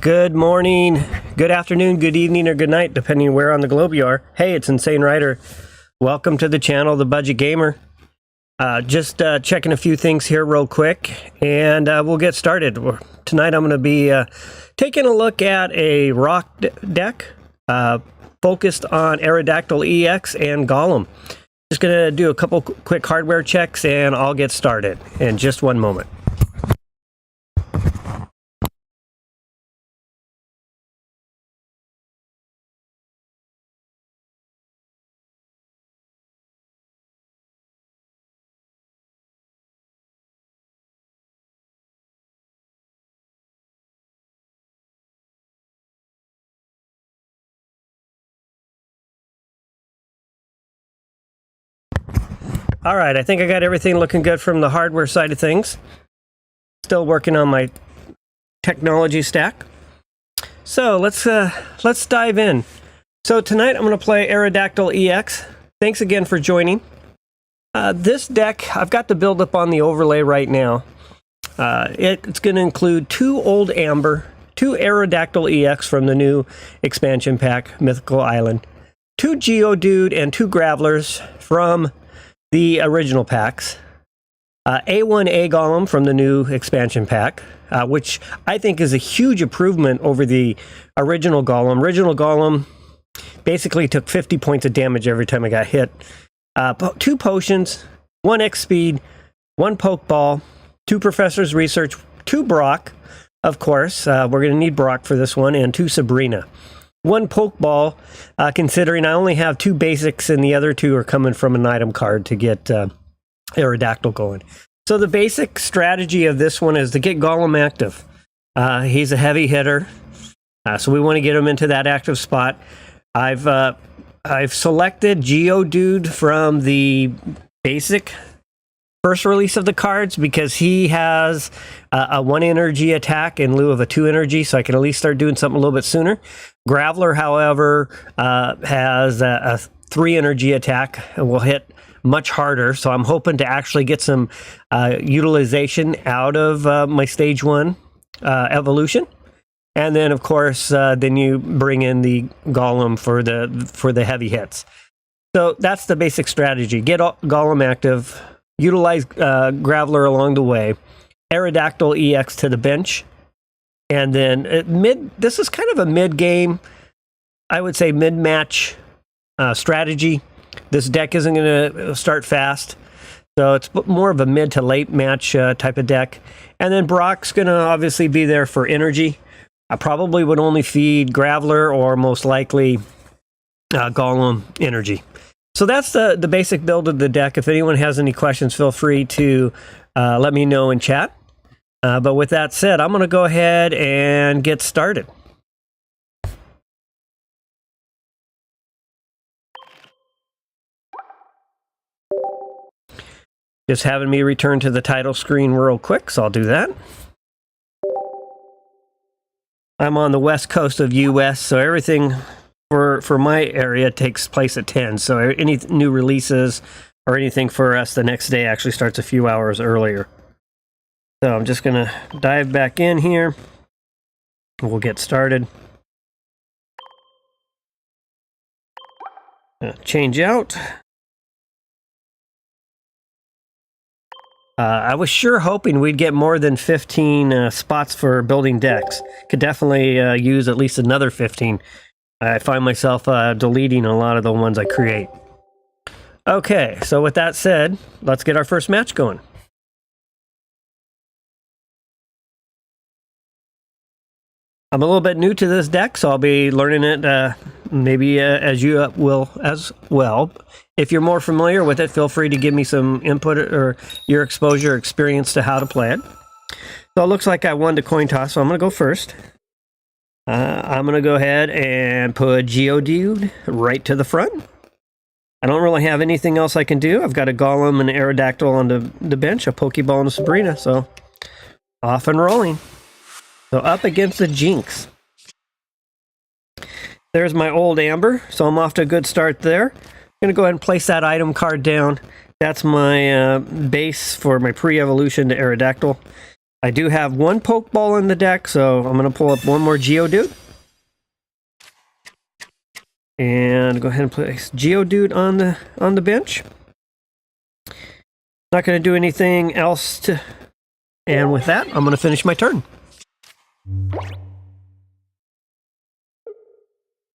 Good morning, good afternoon, good evening, or good night, depending where on the globe you are. Hey, it's Insane Rider. Welcome to the channel, The Budget Gamer. Just checking a few things here real quick, and we'll get started. Tonight I'm going to be taking a look at a rock deck focused on Aerodactyl EX and Golem. Just going to do a couple quick hardware checks, and I'll get started in just one moment. All right, I think I got everything looking good from the hardware side of things. Still working on my technology stack. So let's dive in. So tonight I'm going to play Aerodactyl EX. Thanks again for joining. This deck, I've got the build up on the overlay right now. It's going to include 2 Old Amber, 2 Aerodactyl EX from the new expansion pack, Mythical Island, 2 Geodude, and 2 Gravelers from the original packs, A1A Golem from the new expansion pack, which I think is a huge improvement over the original Golem. Original Golem basically took 50 points of damage every time I got hit. 2 potions, 1 X speed, 1 Pokeball, 2 Professor's Research, 2 Brock, of course, we're going to need Brock for this one, and 2 Sabrina. 1 Pokeball, considering I only have 2 basics and the other 2 are coming from an item card to get Aerodactyl going. So the basic strategy of this one is to get Golem active. He's a heavy hitter, so we want to get him into that active spot. I've selected Geodude from the basic first release of the cards because he has a 1 energy attack in lieu of a 2 energy, so I can at least start doing something a little bit sooner. Graveler, however, has a 3 energy attack and will hit much harder, so I'm hoping to actually get some utilization out of my stage 1 evolution. And then, of course, then you bring in the Golem for the heavy hits. So that's the basic strategy. Get Golem active, utilize Graveler along the way, Aerodactyl EX to the bench, and then this is kind of a mid-game, I would say mid-match strategy. This deck isn't going to start fast, so it's more of a mid to late match type of deck. And then Brock's going to obviously be there for energy. I probably would only feed Graveler or most likely Golem energy. So that's the basic build of the deck. If anyone has any questions, feel free to let me know in chat. But with that said, I'm going to go ahead and get started. Just having me return to the title screen real quick, so I'll do that. I'm on the west coast of US, so everything for my area takes place at 10. So any new releases or anything for us the next day actually starts a few hours earlier. So I'm just going to dive back in here. We'll get started. Change out. I was sure hoping we'd get more than 15 spots for building decks. Could definitely use at least another 15. I find myself deleting a lot of the ones I create. Okay, so with that said, let's get our first match going. I'm a little bit new to this deck, so I'll be learning it maybe as you will as well. If you're more familiar with it, feel free to give me some input or your exposure or experience to how to play it. So it looks like I won the coin toss, so I'm going to go first. I'm going to go ahead and put Geodude right to the front. I don't really have anything else I can do. I've got a Golem and Aerodactyl on the bench, a Pokeball and a Sabrina, so off and rolling. So up against the Jinx. There's my Old Amber, so I'm off to a good start there. I'm going to go ahead and place that item card down. That's my base for my pre-evolution to Aerodactyl. I do have one Pokeball in the deck, so I'm going to pull up one more Geodude. And go ahead and place Geodude on the bench. Not going to do anything else to... And with that, I'm going to finish my turn.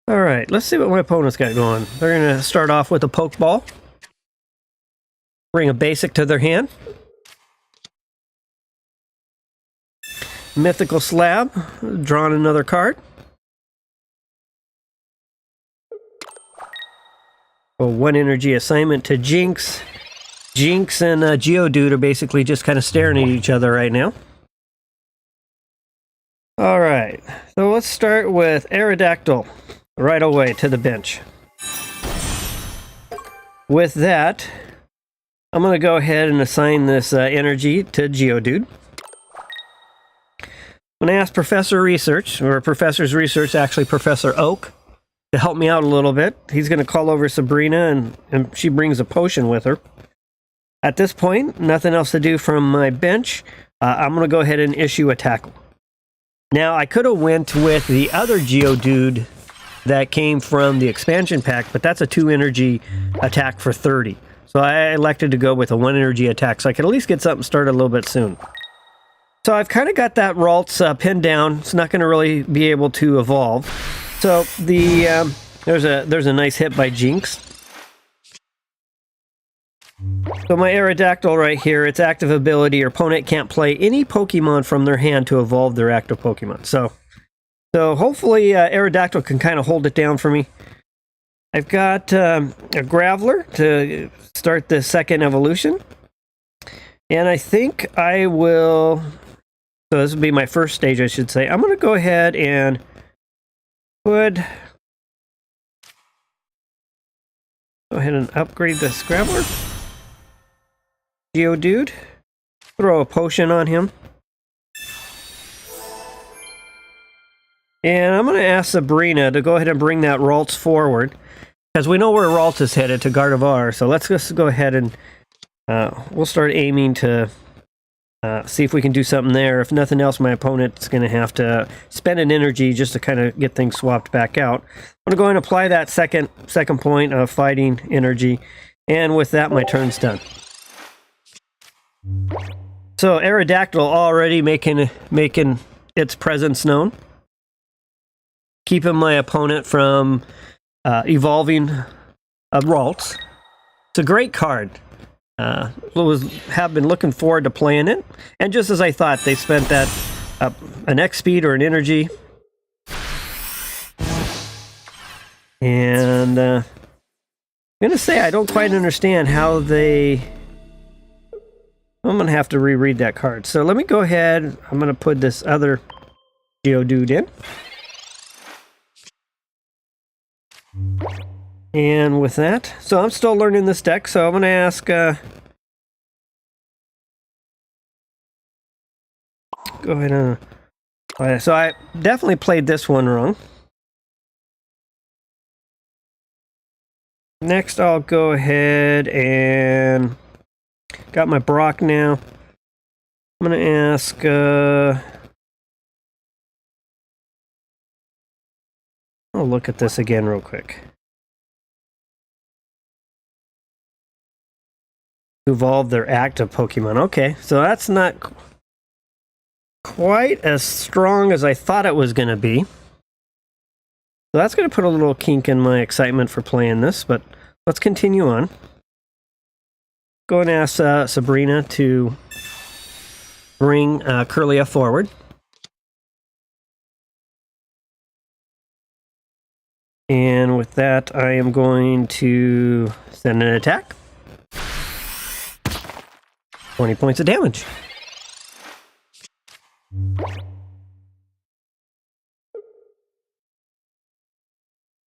Alright, let's see what my opponent's got going. They're going to start off with a Pokeball. Bring a basic to their hand. Mythical Slab. Drawing another card. Well, one energy assignment to Jinx. Jinx and Geodude are basically just kind of staring at each other right now. Alright, so let's start with Aerodactyl right away to the bench. With that, I'm going to go ahead and assign this energy to Geodude. I'm going to ask Professor Research, or Professor's Research, actually Professor Oak, to help me out a little bit. He's going to call over Sabrina, and she brings a potion with her. At this point, nothing else to do from my bench. I'm going to go ahead and issue a tackle. Now, I could have went with the other Geodude that came from the expansion pack, but that's a 2 energy attack for 30. So I elected to go with a 1 energy attack, so I could at least get something started a little bit soon. So I've kind of got that Ralts pinned down. It's not going to really be able to evolve. So the there's a nice hit by Jinx. So my Aerodactyl right here, its active ability, your opponent can't play any Pokemon from their hand to evolve their active Pokemon. So hopefully Aerodactyl can kind of hold it down for me. I've got a Graveler to start the second evolution. And I think I will... So this will be my first stage, I should say. I'm going to go ahead and go ahead and upgrade this Graveler. Geodude. Throw a potion on him. And I'm going to ask Sabrina to go ahead and bring that Ralts forward. Because we know where Ralts is headed, to Gardevoir. So let's just go ahead and we'll start aiming to see if we can do something there. If nothing else, my opponent's going to have to spend an energy just to kind of get things swapped back out. I'm going to go ahead and apply that second point of fighting energy. And with that, my turn's done. So Aerodactyl already making its presence known. Keeping my opponent from evolving Ralts. It's a great card. Have been looking forward to playing it. And just as I thought, they spent that an X speed or an energy. And I'm going to say I don't quite understand how they... I'm going to have to reread that card. So let me go ahead. I'm going to put this other Geodude in. And with that, so I'm still learning this deck, so I'm going to ask... go ahead and... so I definitely played this one wrong. Next, I'll go ahead and... Got my Brock now. I'm going to ask... I'll look at this again real quick. Evolve their active Pokemon. Okay, so that's not quite as strong as I thought it was going to be. So that's going to put a little kink in my excitement for playing this, but let's continue on. Go and ask Sabrina to bring Curlia forward. And with that, I am going to send an attack. 20 points of damage.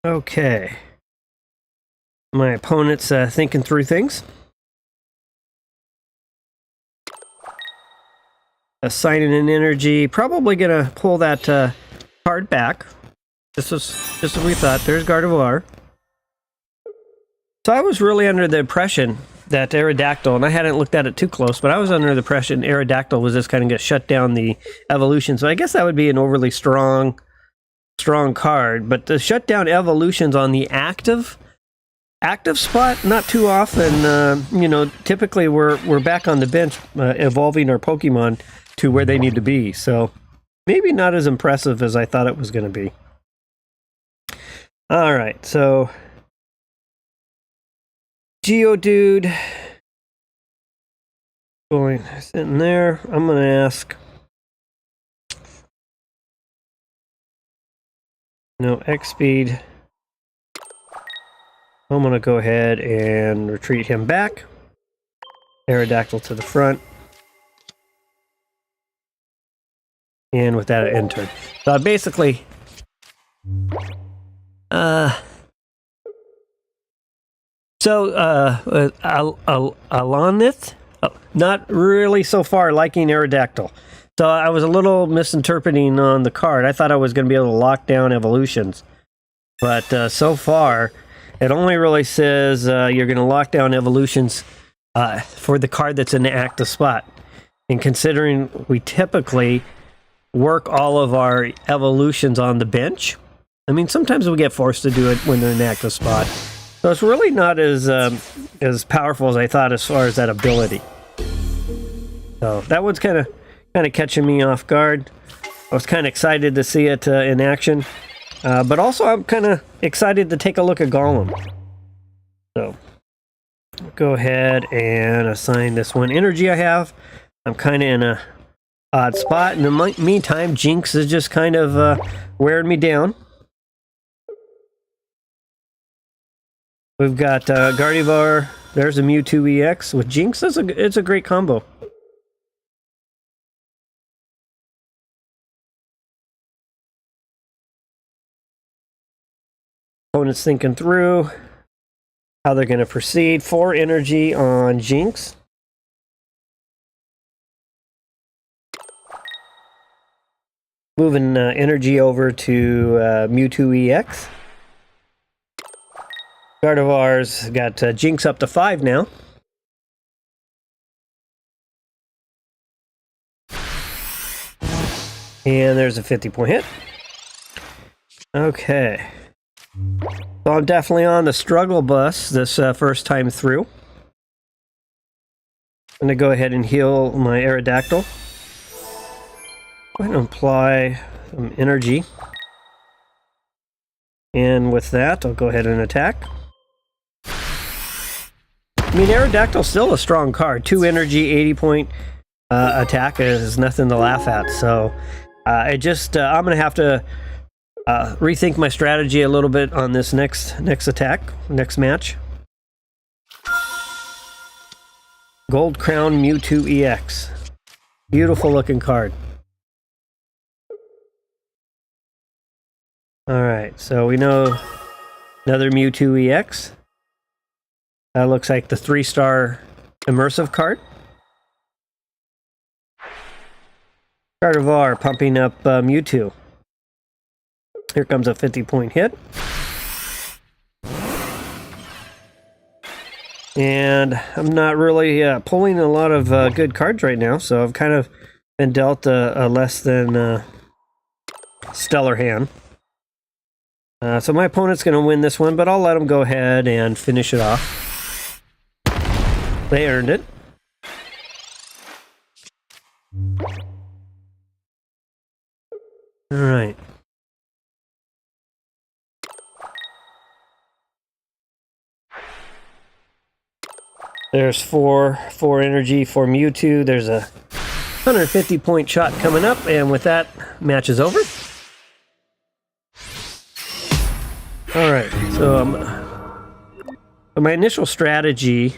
Okay. My opponent's thinking through things. Assigning an energy. Probably going to pull that card back. This was just what we thought. There's Gardevoir. So I was really under the impression that Aerodactyl, and I hadn't looked at it too close, but I was under the impression Aerodactyl was just kind of going to shut down the evolution. So I guess that would be an overly strong card. But to shut down evolutions on the active spot, not too often. You know, typically we're back on the bench evolving our Pokemon to where they need to be. So maybe not as impressive as I thought it was going to be. All right, so Geodude going sitting there. I'm going to ask, X speed. I'm going to go ahead and retreat him back. Aerodactyl to the front. And with that, I enter. So basically, Alonith, not really so far liking Aerodactyl. So I was a little misinterpreting on the card. I thought I was going to be able to lock down evolutions. But so far, it only really says you're going to lock down evolutions for the card that's in the active spot. And considering we typically work all of our evolutions on the bench, I mean, sometimes we get forced to do it when they're in the active spot. So it's really not as powerful as I thought as far as that ability. So that one's kind of catching me off guard. I was kind of excited to see it in action. But also I'm kind of excited to take a look at Golem. So go ahead and assign this one energy I have. I'm kind of in a odd spot. In the meantime, Jinx is just kind of wearing me down. We've got Gardevoir. There's a Mewtwo EX with Jinx. It's a great combo. Opponent's thinking through how they're going to proceed. 4 energy on Jinx. Moving energy over to Mewtwo EX. Gardevoir's got Jinx up to 5 now. And there's a 50-point hit. Okay. So I'm definitely on the struggle bus this first time through. I'm going to go ahead and heal my Aerodactyl. Go ahead and apply some energy. And with that, I'll go ahead and attack. I mean, Aerodactyl's still a strong card. 2 energy, 80-point attack is nothing to laugh at. So I'm going to have to rethink my strategy a little bit on this next match. Gold Crown Mewtwo EX. Beautiful looking card. Alright, so we know another Mewtwo EX. That looks like the 3-star immersive card. Gardevoir pumping up Mewtwo. Here comes a 50-point hit. And I'm not really pulling a lot of good cards right now, so I've kind of been dealt a less than stellar hand. So my opponent's going to win this one, but I'll let him go ahead and finish it off. They earned it. All right. There's 4 energy for Mewtwo. There's a 150-point shot coming up, and with that, match is over. All right, so my initial strategy,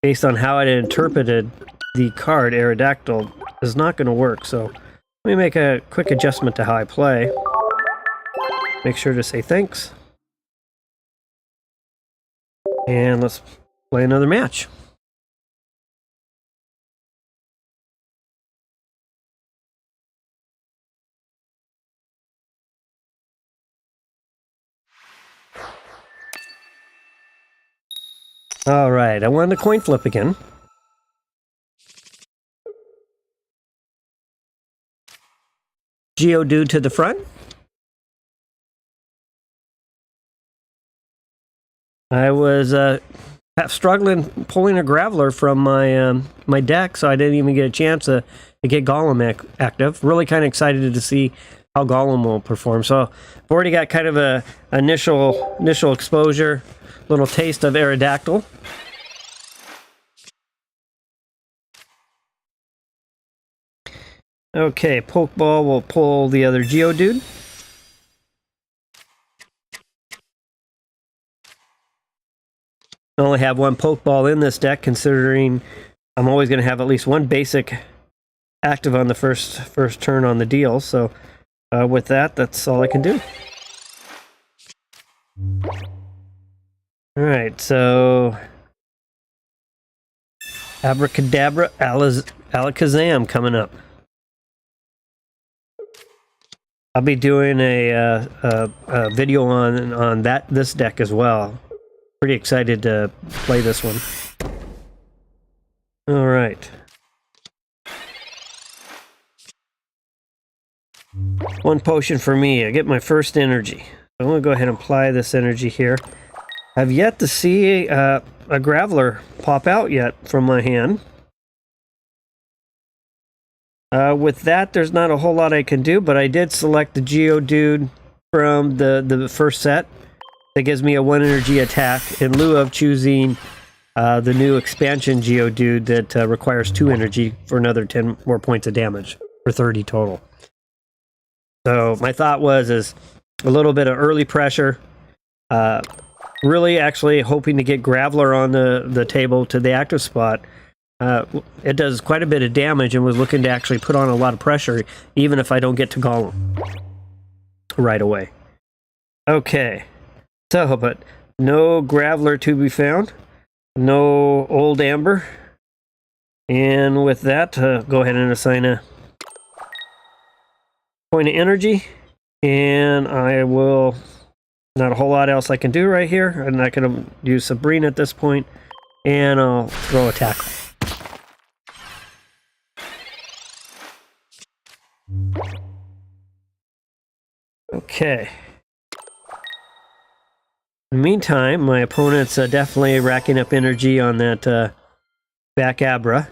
based on how I interpreted the card Aerodactyl, is not going to work. So let me make a quick adjustment to how I play. Make sure to say thanks. And let's play another match. All right, I won the coin flip again. Geodude to the front. I was struggling pulling a Graveler from my my deck, so I didn't even get a chance to get Golem active. Really kind of excited to see how Golem will perform. So I've already got kind of a initial exposure, little taste of Aerodactyl. Okay, Pokeball will pull the other Geodude. I only have one Pokeball in this deck, considering I'm always going to have at least one basic active on the first turn on the deal. So with that, that's all I can do. All right, so Abracadabra, Alakazam coming up. I'll be doing a video on this deck as well. Pretty excited to play this one. All right. One potion for me. I get my first energy. I'm going to go ahead and apply this energy here. I've yet to see a Graveler pop out yet from my hand. With that, there's not a whole lot I can do, but I did select the Geodude from the first set. That gives me a 1 energy attack in lieu of choosing the new expansion Geodude that requires 2 energy for another 10 more points of damage for 30 total. So my thought was a little bit of early pressure. Really actually hoping to get Graveler on the table to the active spot. It does quite a bit of damage and was looking to actually put on a lot of pressure even if I don't get to Golem right away. Okay. So, but no Graveler to be found. No old Amber. And with that, go ahead and assign a point of energy. And I will... Not a whole lot else I can do right here. I'm not going to use Sabrina at this point. And I'll throw a tackle. Okay. In the meantime, my opponent's definitely racking up energy on that back Abra.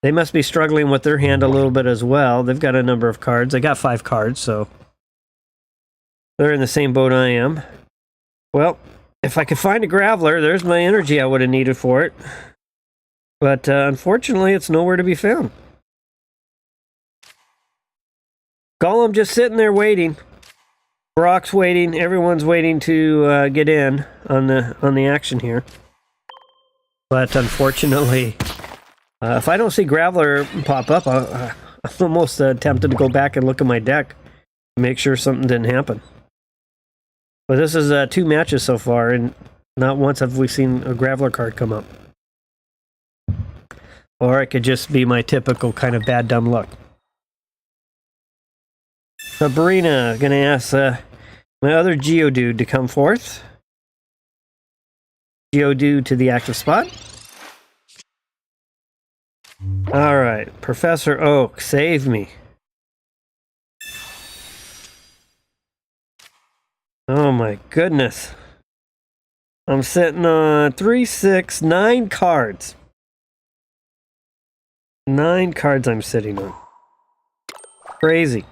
They must be struggling with their hand a little bit as well. They've got a number of cards. I got 5 cards, so they're in the same boat I am. Well, if I could find a Graveler, there's my energy I would have needed for it. But unfortunately, it's nowhere to be found. Golem just sitting there waiting. Brock's waiting. Everyone's waiting to get in on the action here. But unfortunately, if I don't see Graveler pop up, I'm almost tempted to go back and look at my deck to make sure something didn't happen. But this is 2 matches so far, and not once have we seen a Graveler card come up. Or it could just be my typical kind of bad dumb luck. Sabrina, gonna ask my other Geodude to come forth. Geodude to the active spot. Alright, Professor Oak, save me. Oh my goodness. I'm sitting on 3, 6, 9 cards. 9 cards I'm sitting on. Crazy.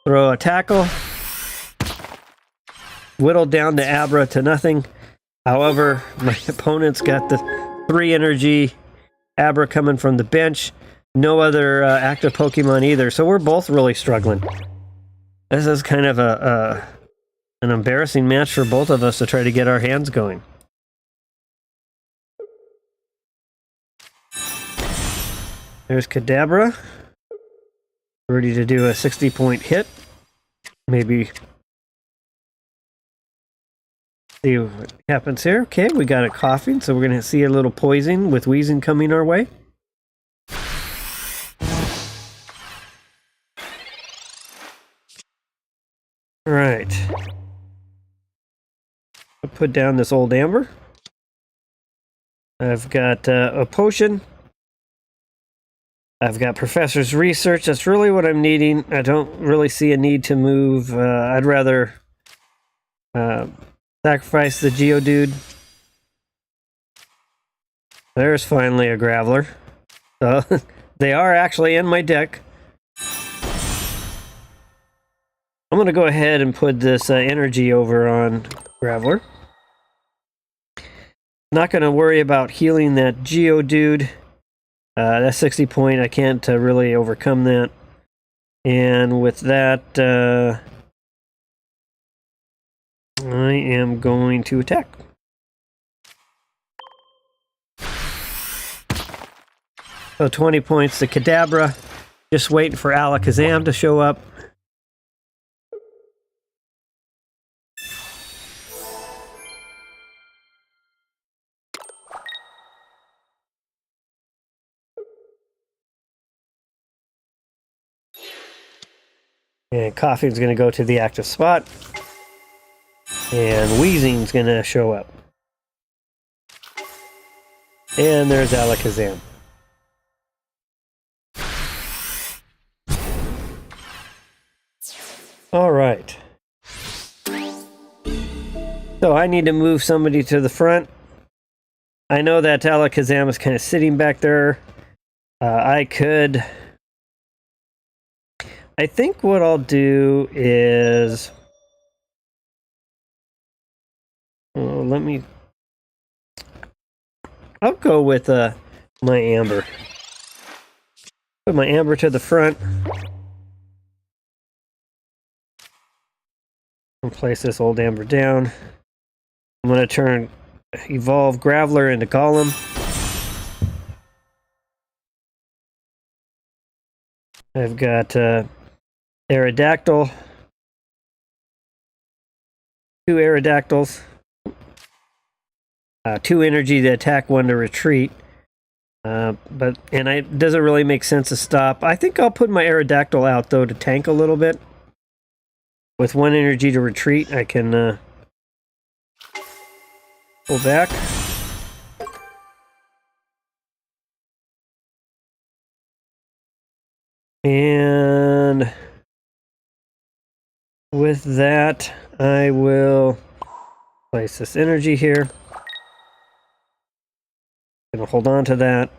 Throw a tackle. Whittled down the Abra to nothing. However, my opponent's got the 3 energy Abra coming from the bench. No other active Pokemon either. So we're both really struggling. This is kind of an embarrassing match for both of us to try to get our hands going. There's Kadabra. Ready to do a 60-point hit. Maybe see what happens here. Okay, we got a coughing, so we're going to see a little poison with wheezing coming our way. All right. I'll put down this old amber. I've got a potion. I've got Professor's Research. That's really what I'm needing. I don't really see a need to move. I'd rather sacrifice the Geodude. There's finally a Graveler. So they are actually in my deck. I'm going to go ahead and put this energy over on Graveler. Not going to worry about healing that Geodude. That's 60 point. I can't really overcome that. And with that, I am going to attack. So 20 points to Kadabra. Just waiting for Alakazam to show up. And Coughing's going to go to the active spot. And Wheezing's going to show up. And there's Alakazam. All right. So I need to move somebody to the front. I know that Alakazam is kind of sitting back there. I think what I'll do is... I'll go with my Amber. Put my Amber to the front. And place this old Amber down. I'm going to evolve Graveler into Golem. I've got Aerodactyl. 2 Aerodactyls. 2 energy to attack, 1 to retreat. It doesn't really make sense to stop. I think I'll put my Aerodactyl out though to tank a little bit. With 1 energy to retreat, I can pull back. And with that, I will place this energy here. Gonna hold on to that.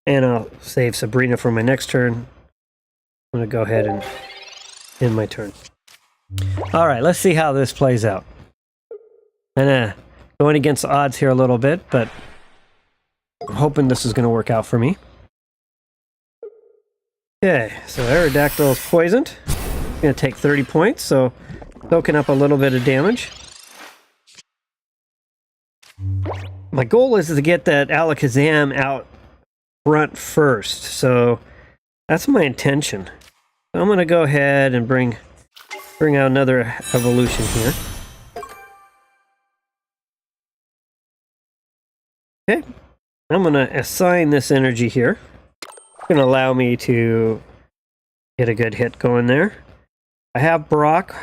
And I'll save Sabrina for my next turn. I'm gonna go ahead and end my turn. All right, let's see how this plays out. And going against the odds here a little bit, but I'm hoping this is gonna work out for me. Okay, so Aerodactyl is poisoned. It's gonna take 30 points, so soaking up a little bit of damage. My goal is to get that Alakazam out front first, so that's my intention. So I'm going to go ahead and bring out another evolution here. Okay, I'm going to assign this energy here. It's going to allow me to get a good hit going there. I have Brock.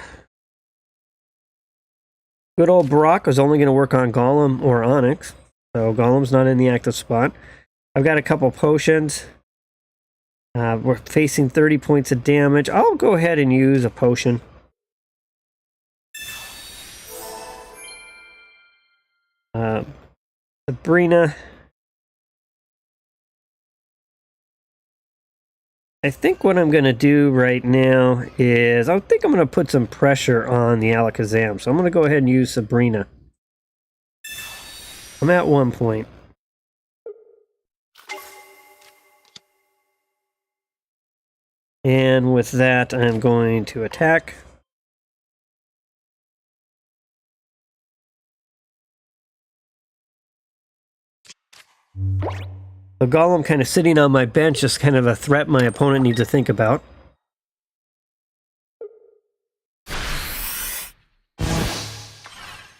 Good old Brock is only going to work on Golem or Onyx, so Golem's not in the active spot. I've got a couple potions. We're facing 30 points of damage. I'll go ahead and use a potion. Sabrina. I think what I'm going to do right now is I think I'm going to put some pressure on the Alakazam. So I'm going to go ahead and use Sabrina. I'm at 1 point. And with that, I'm going to attack. The Golem kind of sitting on my bench is kind of a threat my opponent needs to think about.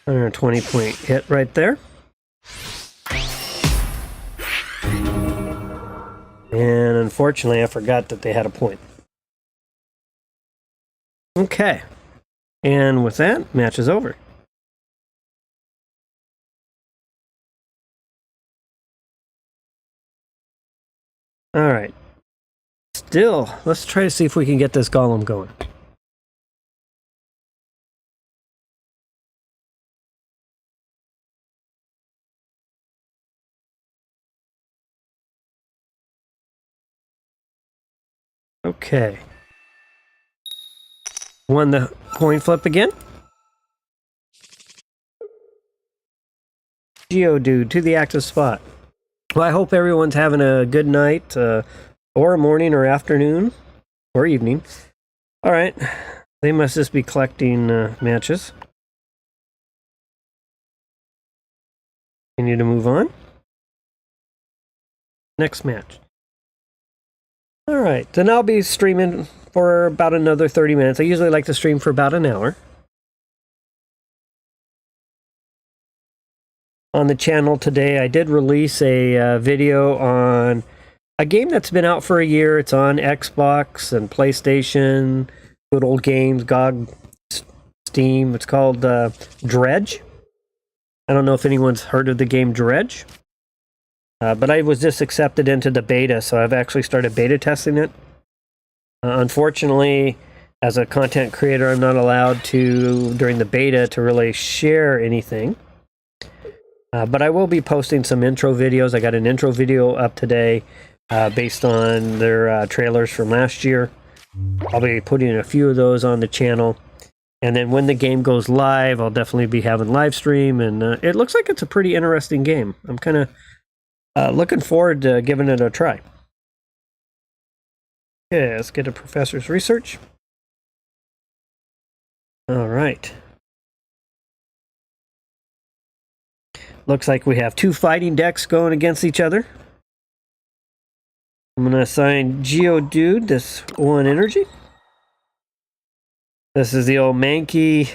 Under a 20-point hit right there. And unfortunately, I forgot that they had a point. Okay. And with that, match is over. All right. Still, let's try to see if we can get this golem going. Okay. Won the coin flip again. Geodude to the active spot. Well, I hope everyone's having a good night, or morning, or afternoon, or evening. All right. They must just be collecting matches. Continue to move on. Next match. All right. Then I'll be streaming for about another 30 minutes. I usually like to stream for about an hour. On the channel today, I did release a video on a game that's been out for a year. It's on Xbox and PlayStation, good old games, GOG, Steam. It's called Dredge. I don't know if anyone's heard of the game Dredge, but I was just accepted into the beta, so I've actually started beta testing it. Unfortunately, as a content creator, I'm not allowed to, during the beta, to really share anything. But I will be posting some intro videos. I got an intro video up today based on their trailers from last year. I'll be putting a few of those on the channel. And then when the game goes live, I'll definitely be having live stream. And it looks like it's a pretty interesting game. I'm kind of looking forward to giving it a try. Okay, let's get a professor's research. All right. Looks like we have two fighting decks going against each other. I'm going to assign Geodude this 1 energy. This is the old Mankey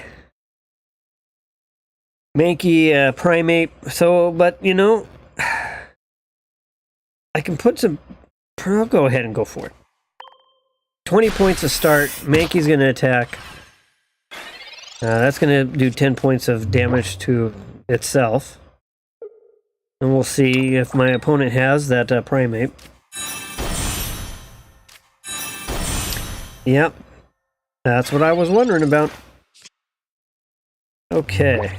primate. So, but you know, I can put some. I'll go ahead and go for it. 20 points to start. Mankey's going to attack. That's going to do 10 points of damage to itself. And we'll see if my opponent has that primate. Yep. That's what I was wondering about. Okay.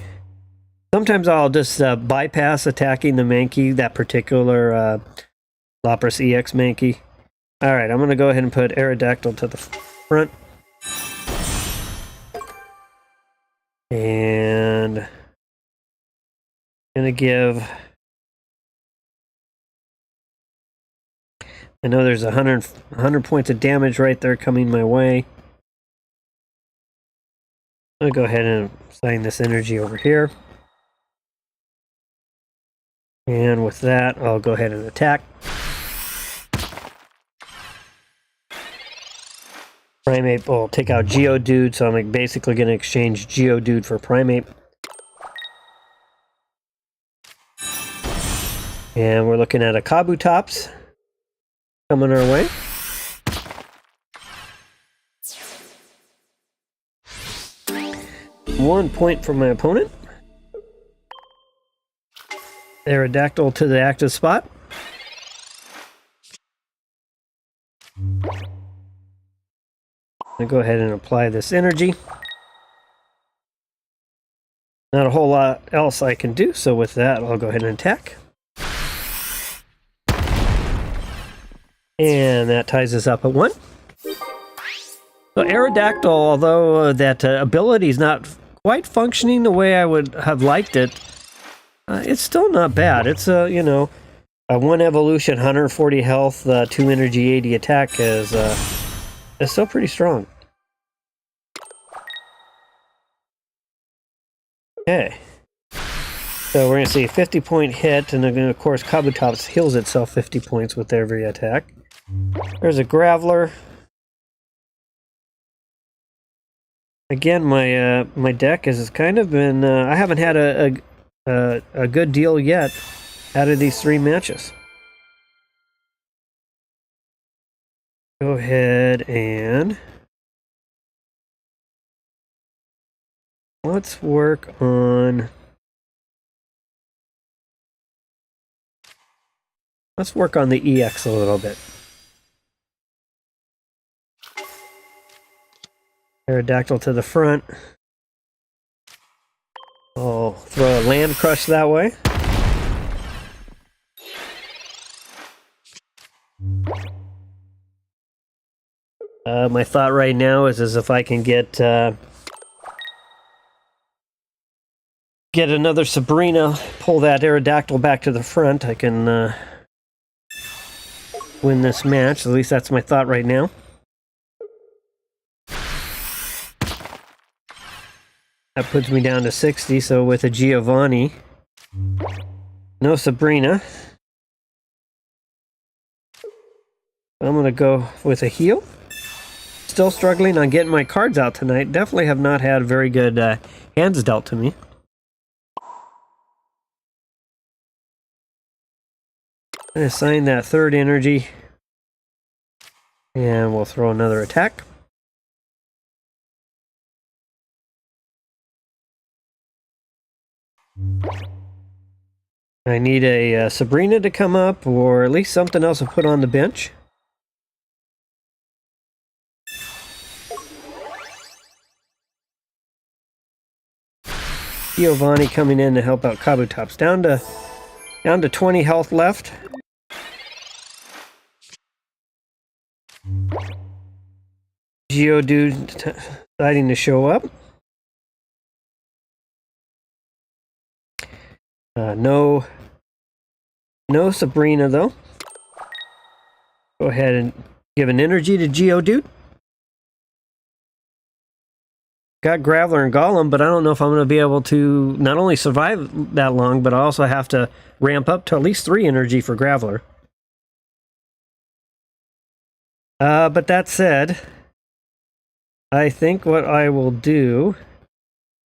Sometimes I'll just bypass attacking the Mankey, that particular Lapras EX Mankey. Alright, I'm going to go ahead and put Aerodactyl to the front. And I'm going to give... I know there's 100 points of damage right there coming my way. I'm going to go ahead and assign this energy over here. And with that, I'll go ahead and attack. Primate will take out Geodude, so I'm basically going to exchange Geodude for Primate. And we're looking at a Kabutops coming our way. One point for my opponent. Aerodactyl to the active spot. I'll go ahead and apply this energy. Not a whole lot else I can do, so with that, I'll go ahead and attack. And that ties us up at 1. So Aerodactyl, although that ability is not quite functioning the way I would have liked it, it's still not bad. It's you know, a 1 evolution, 140 health, 2 energy, 80 attack is still pretty strong. Okay. So we're going to see a 50-point hit, and then of course Kabutops heals itself 50 points with every attack. There's a Graveler. Again, my deck has kind of been. I haven't had a good deal yet out of these 3 matches. go ahead and let's work on the EX a little bit. Aerodactyl to the front. I'll throw a land crush that way. My thought right now is if I can get another Sabrina, pull that Aerodactyl back to the front, I can win this match. At least that's my thought right now. That puts me down to 60, so with a Giovanni, no Sabrina, I'm going to go with a heal. Still struggling on getting my cards out tonight. Definitely have not had very good hands dealt to me. Assign that third energy, and we'll throw another attack. I need a Sabrina to come up, or at least something else to put on the bench. Giovanni coming in to help out Kabutops. Down to 20 health left. Geodude deciding to show up. No Sabrina though. Go ahead and give an energy to Geodude. Got Graveler and Golem, but I don't know if I'm going to be able to not only survive that long, but I also have to ramp up to at least 3 energy for Graveler. But that said, I think what I will do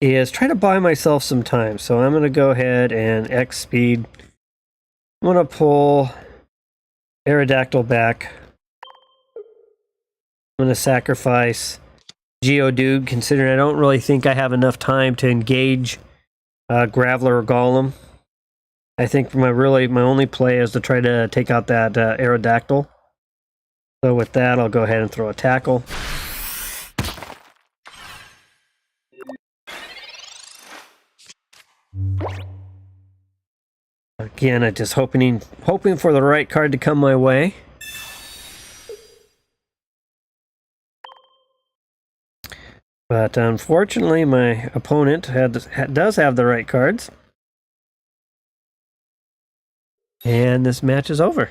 is try to buy myself some time. So I'm going to go ahead and X speed. I'm going to pull Aerodactyl back. I'm going to sacrifice Geodude, considering I don't really think I have enough time to engage Graveler or Golem. I think my only play is to try to take out that Aerodactyl. So with that, I'll go ahead and throw a tackle. Again, I'm just hoping for the right card to come my way. But unfortunately, my opponent does have the right cards. And this match is over.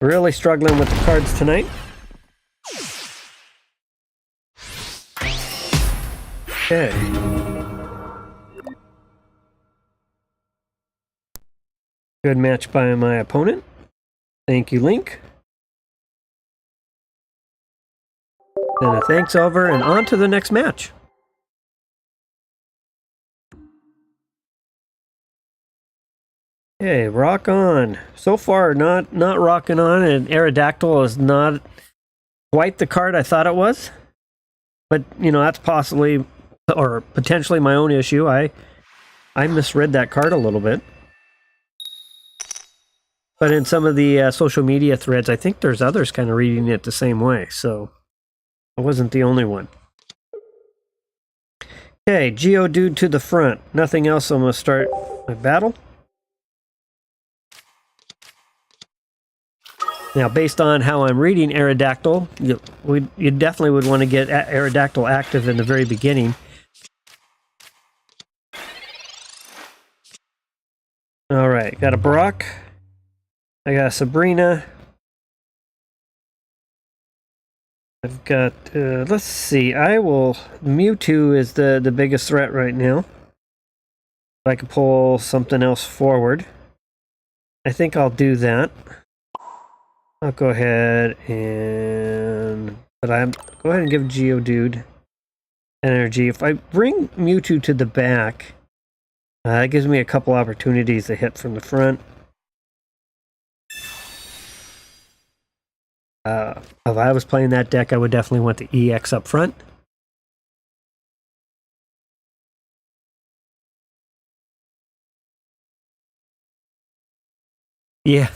Really struggling with the cards tonight. Okay. Good match by my opponent. Thank you, Link. Then a thanks over, and on to the next match. Okay, rock on. So far, not rocking on, and Aerodactyl is not quite the card I thought it was. But, you know, that's possibly, or potentially my own issue. I misread that card a little bit. But in some of the social media threads, I think there's others kind of reading it the same way, so I wasn't the only one. Okay, Geodude to the front. Nothing else, I'm going to start my battle. Now, based on how I'm reading Aerodactyl, you definitely would want to get Aerodactyl active in the very beginning. Alright, got a Brock. I got a Sabrina. I've got, let's see, Mewtwo is the biggest threat right now. I can pull something else forward. I think I'll do that. I'll go ahead and... go ahead and give Geodude energy. If I bring Mewtwo to the back, it gives me a couple opportunities to hit from the front. If I was playing that deck, I would definitely want the EX up front. Yeah,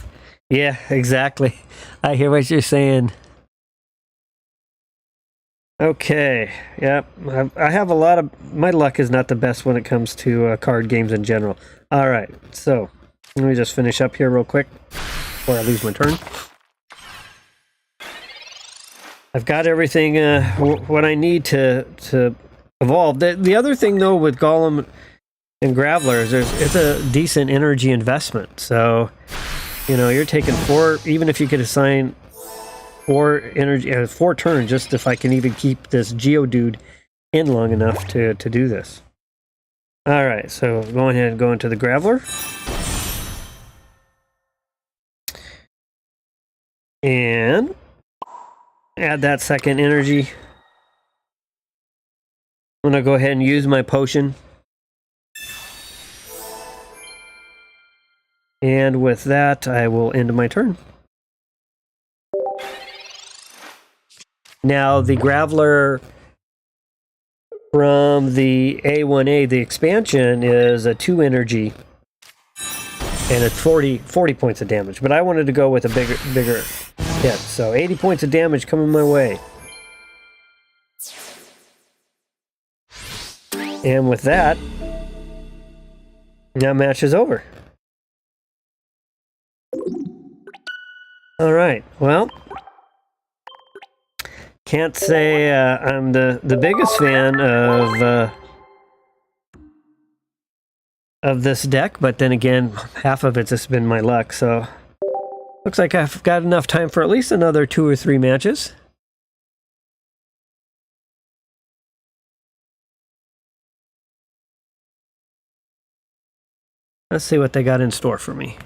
yeah, exactly. I hear what you're saying. Okay, yep. I have a lot of... My luck is not the best when it comes to card games in general. Alright, so let me just finish up here real quick before I lose my turn. I've got everything what I need to evolve. The other thing, though, with Golem and Graveler is it's a decent energy investment. So, you know, you're taking 4... Even if you could assign 4 energy, 4 turns, just if I can even keep this Geodude in long enough to do this. All right, so go ahead and go into the Graveler. And add that second energy. I'm gonna go ahead and use my potion. And with that, I will end my turn. Now, the Graveler from the A1A, the expansion, is a 2 energy, and it's 40 points of damage. But I wanted to go with a bigger hit, so 80 points of damage coming my way. And with that, that match is over. All right, well, can't say I'm the biggest fan of this deck, but then again, half of it's just been my luck, so looks like I've got enough time for at least another 2 or 3 matches. Let's see what they got in store for me.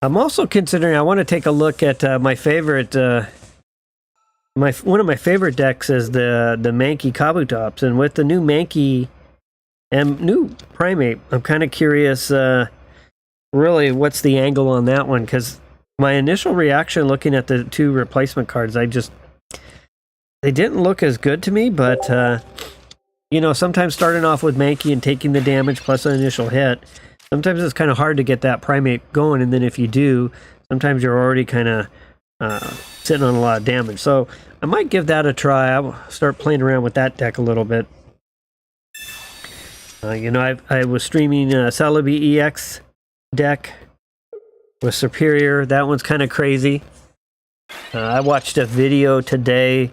I'm also considering, I want to take a look at my favorite, one of my favorite decks is the Mankey Kabutops, and with the new Mankey and new Primate, I'm kind of curious, really, what's the angle on that one, because my initial reaction looking at the 2 replacement cards, they didn't look as good to me, but, you know, sometimes starting off with Mankey and taking the damage plus an initial hit, sometimes it's kind of hard to get that Primate going, and then if you do, sometimes you're already kind of sitting on a lot of damage. So I might give that a try. I'll start playing around with that deck a little bit. You know, I was streaming Celebi EX deck with Superior. That one's kind of crazy. I watched a video today.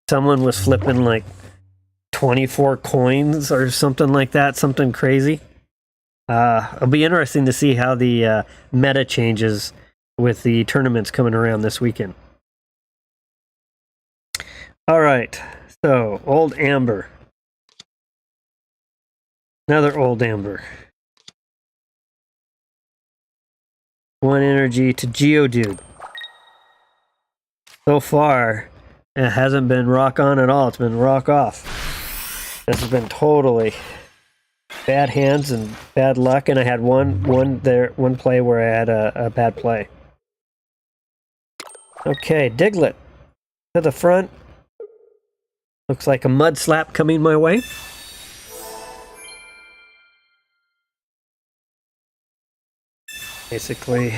Someone was flipping like 24 coins or something like that, something crazy. It'll be interesting to see how the meta changes with the tournaments coming around this weekend. All right, so Old Amber. Another Old Amber. 1 energy to Geodude. So far, it hasn't been rock on at all. It's been rock off. This has been totally bad hands and bad luck, and I had one play where I had a bad play. Okay, Diglett to the front. Looks like a mud slap coming my way. Basically,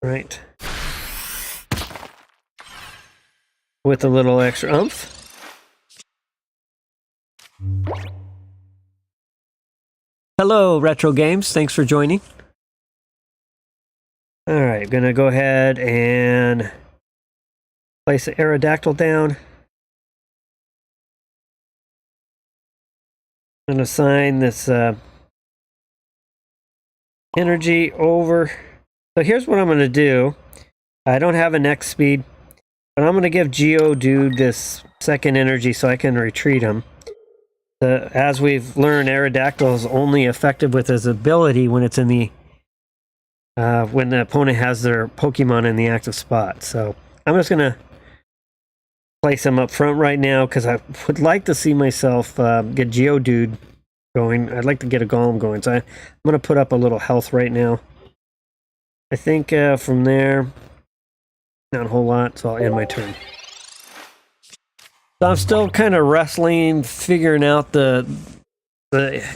right. With a little extra oomph. Hello, Retro Games. Thanks for joining. All right, gonna go ahead and place the Aerodactyl down. I'm gonna assign this energy over. So here's what I'm gonna do. I don't have a next speed, but I'm gonna give Geodude this second energy so I can retreat him. As we've learned, Aerodactyl is only effective with his ability when it's in the when the opponent has their Pokemon in the active spot. So I'm just gonna place him up front right now because I would like to see myself get Geodude going. I'd like to get a golem going, so I'm going to put up a little health right now. I think from there, not a whole lot, so I'll end my turn. So I'm still kind of wrestling, figuring out the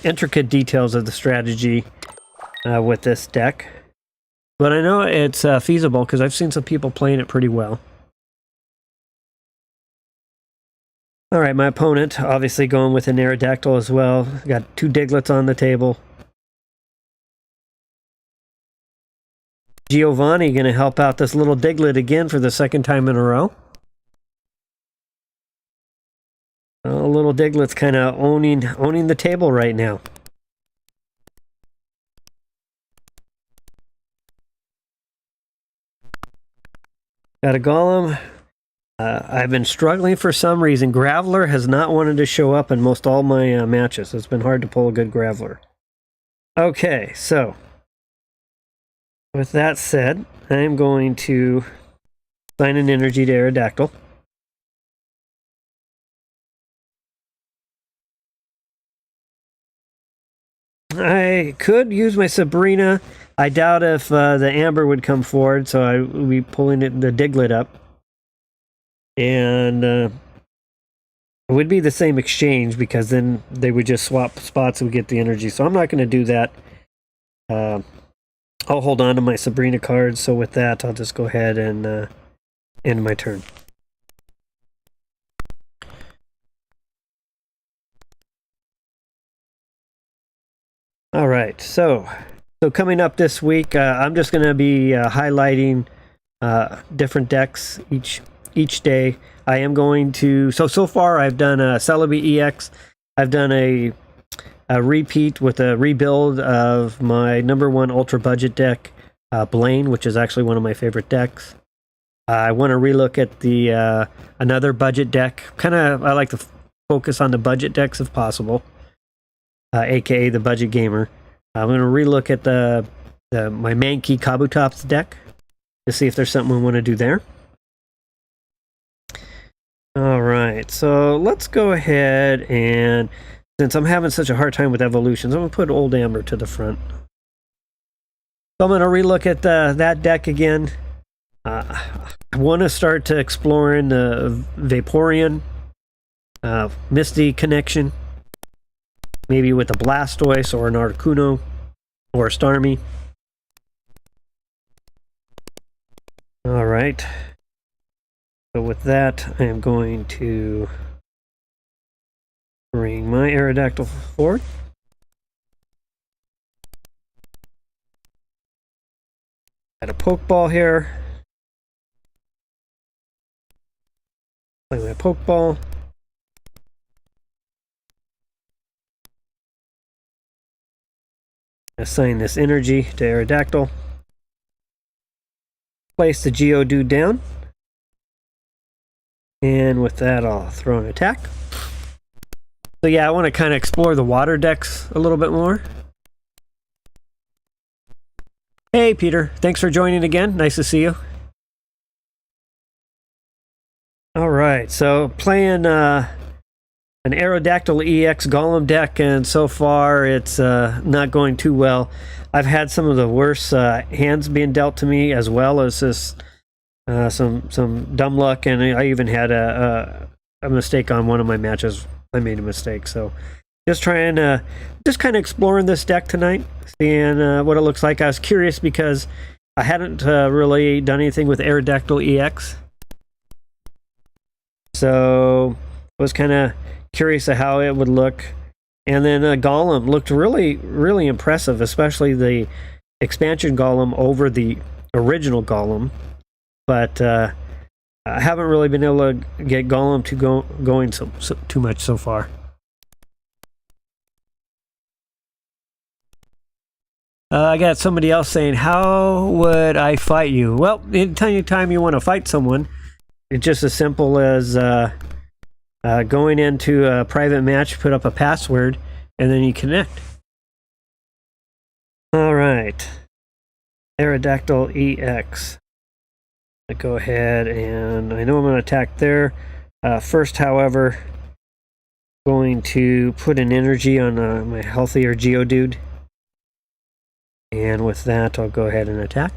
intricate details of the strategy with this deck. But I know it's feasible because I've seen some people playing it pretty well. All right, my opponent obviously going with an Aerodactyl as well. Got 2 Digletts on the table. Giovanni going to help out this little Diglett again for the 2nd time in a row. Little Diglett's kind of owning the table right now. Got a Golem. I've been struggling for some reason. Graveler has not wanted to show up in most all my matches. It's been hard to pull a good Graveler. Okay, so with that said, I'm going to assign an energy to Aerodactyl. I could use my Sabrina. I doubt if the Amber would come forward, so I would be pulling the Diglett up. And it would be the same exchange because then they would just swap spots and we get the energy. So I'm not going to do that. I'll hold on to my Sabrina cards. So with that, I'll just go ahead and end my turn. All right, so coming up this week, I'm just going to be highlighting different decks each day. I am going to, so far I've done a Celebi EX. I've done a repeat with a rebuild of my #1 ultra budget deck, Blaine, which is actually one of my favorite decks. I want to relook at the another budget deck. I like to focus on the budget decks if possible. AKA the budget gamer. I'm going to relook at my Mankey Kabutops deck to see if there's something we want to do there. All right, so let's go ahead and, since I'm having such a hard time with evolutions, I'm going to put Old Amber to the front. So I'm going to relook at that deck again. I want to start exploring the Vaporeon Misty connection. Maybe with a Blastoise or an Articuno or a Starmie. All right. So with that, I am going to bring my Aerodactyl forward. Got a Pokeball here. Play my Pokeball. Assign this energy to Aerodactyl. Place the Geodude down. And with that, I'll throw an attack. So yeah, I want to kind of explore the water decks a little bit more. Hey Peter, thanks for joining again. Nice to see you. Alright, so playing an Aerodactyl EX Golem deck, and so far it's not going too well. I've had some of the worst hands being dealt to me, as well as this some dumb luck, and I even had a mistake on one of my matches. I made a mistake, so just kind of exploring this deck tonight, seeing what it looks like. I was curious because I hadn't really done anything with Aerodactyl EX, so I was kind of curious of how it would look. And then Golem looked really, really impressive, especially the expansion Golem over the original Golem. But I haven't really been able to get Golem to going too much so far. I got somebody else saying, how would I fight you? Well, anytime you want to fight someone, it's just as simple as going into a private match, put up a password, and then you connect. All right. Aerodactyl EX. I go ahead and I know I'm going to attack there. First, however, Going to put an energy on my healthier Geodude. And with that, I'll go ahead and attack.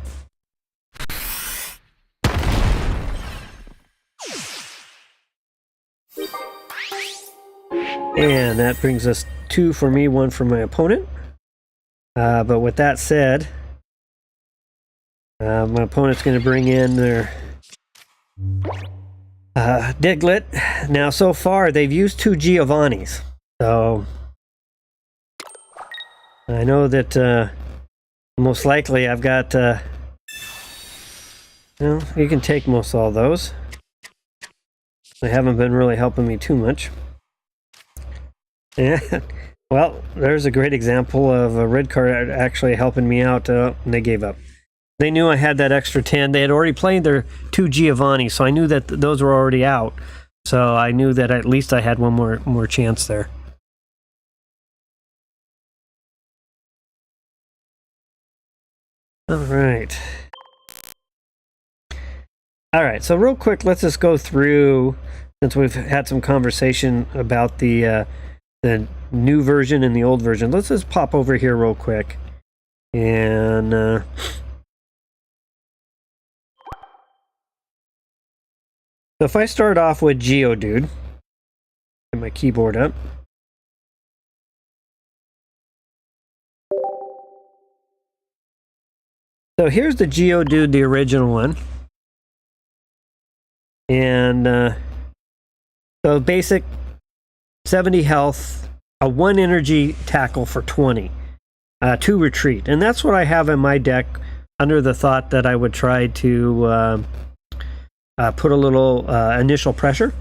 And that brings us 2 for me, 1 for my opponent. But with that said, my opponent's going to bring in their Diglett. Now, so far, they've used 2 Giovannis. So, I know that most likely I've got... well, you can take most all those. They haven't been really helping me too much. Yeah, well, there's a great example of a red card actually helping me out, and they gave up. They knew I had that extra 10. They had already played their 2 Giovanni, so I knew that those were already out. So I knew that at least I had one more chance there. All right. All right, so real quick, let's just go through, since we've had some conversation about the new version and the old version. Let's just pop over here real quick. And so if I start off with Geodude, get my keyboard up. So here's the Geodude, the original one. And so basic 70 health, a 1 energy tackle for 20, 2 retreat. And that's what I have in my deck, under the thought that I would try to put a little initial pressure.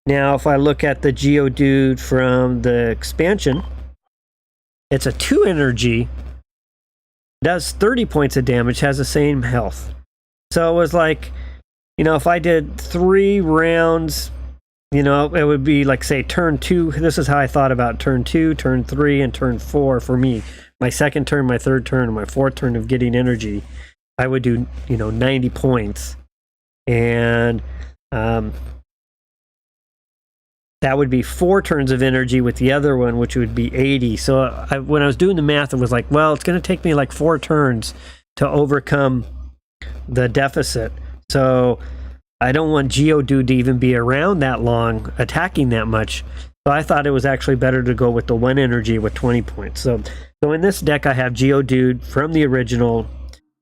Now, if I look at the Geodude from the expansion, it's a 2 energy, does 30 points of damage, has the same health. So it was like, you know, if I did 3 rounds, you know, it would be like, say, turn 2. This is how I thought about turn 2, turn 3, and turn 4 for me. My second turn, my third turn, and my fourth turn of getting energy, I would do, you know, 90 points. And that would be 4 turns of energy with the other one, which would be 80. So when I was doing the math, it was like, well, it's going to take me like 4 turns to overcome the deficit. So I don't want Geodude to even be around that long, attacking that much. So I thought it was actually better to go with the 1 energy with 20 points. So in this deck, I have Geodude from the original,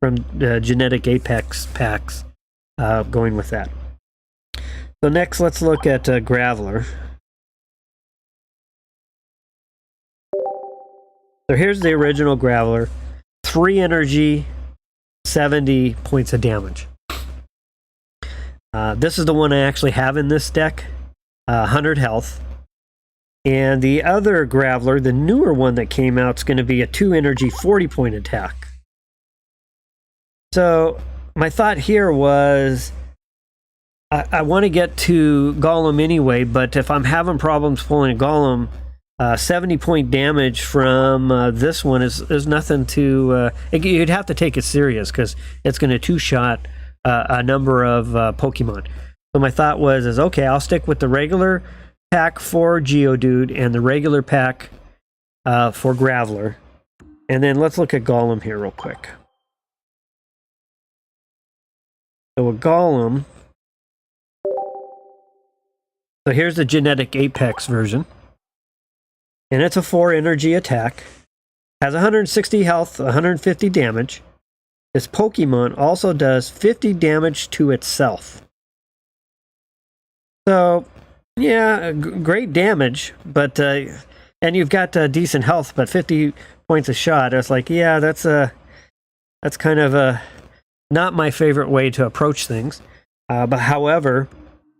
from the Genetic Apex packs, going with that. So next, let's look at Graveler. So here's the original Graveler. 3 energy, 70 points of damage. This is the one I actually have in this deck, 100 health. And the other Graveler, the newer one that came out, is going to be a 2 energy, 40 point attack. So my thought here was, I want to get to Golem anyway, but if I'm having problems pulling a Golem, 70 point damage from this one is nothing to... you'd have to take it serious, because it's going to 2-shot a number of Pokemon. So my thought was, okay, I'll stick with the regular pack for Geodude and the regular pack for Graveler. And then let's look at Golem here real quick. So a Golem... So here's the Genetic Apex version. And it's a 4 energy attack. Has 160 health, 150 damage. This Pokemon also does 50 damage to itself. So, yeah, great damage, but and you've got decent health, but 50 points a shot. I was like, yeah, that's kind of not my favorite way to approach things. But however,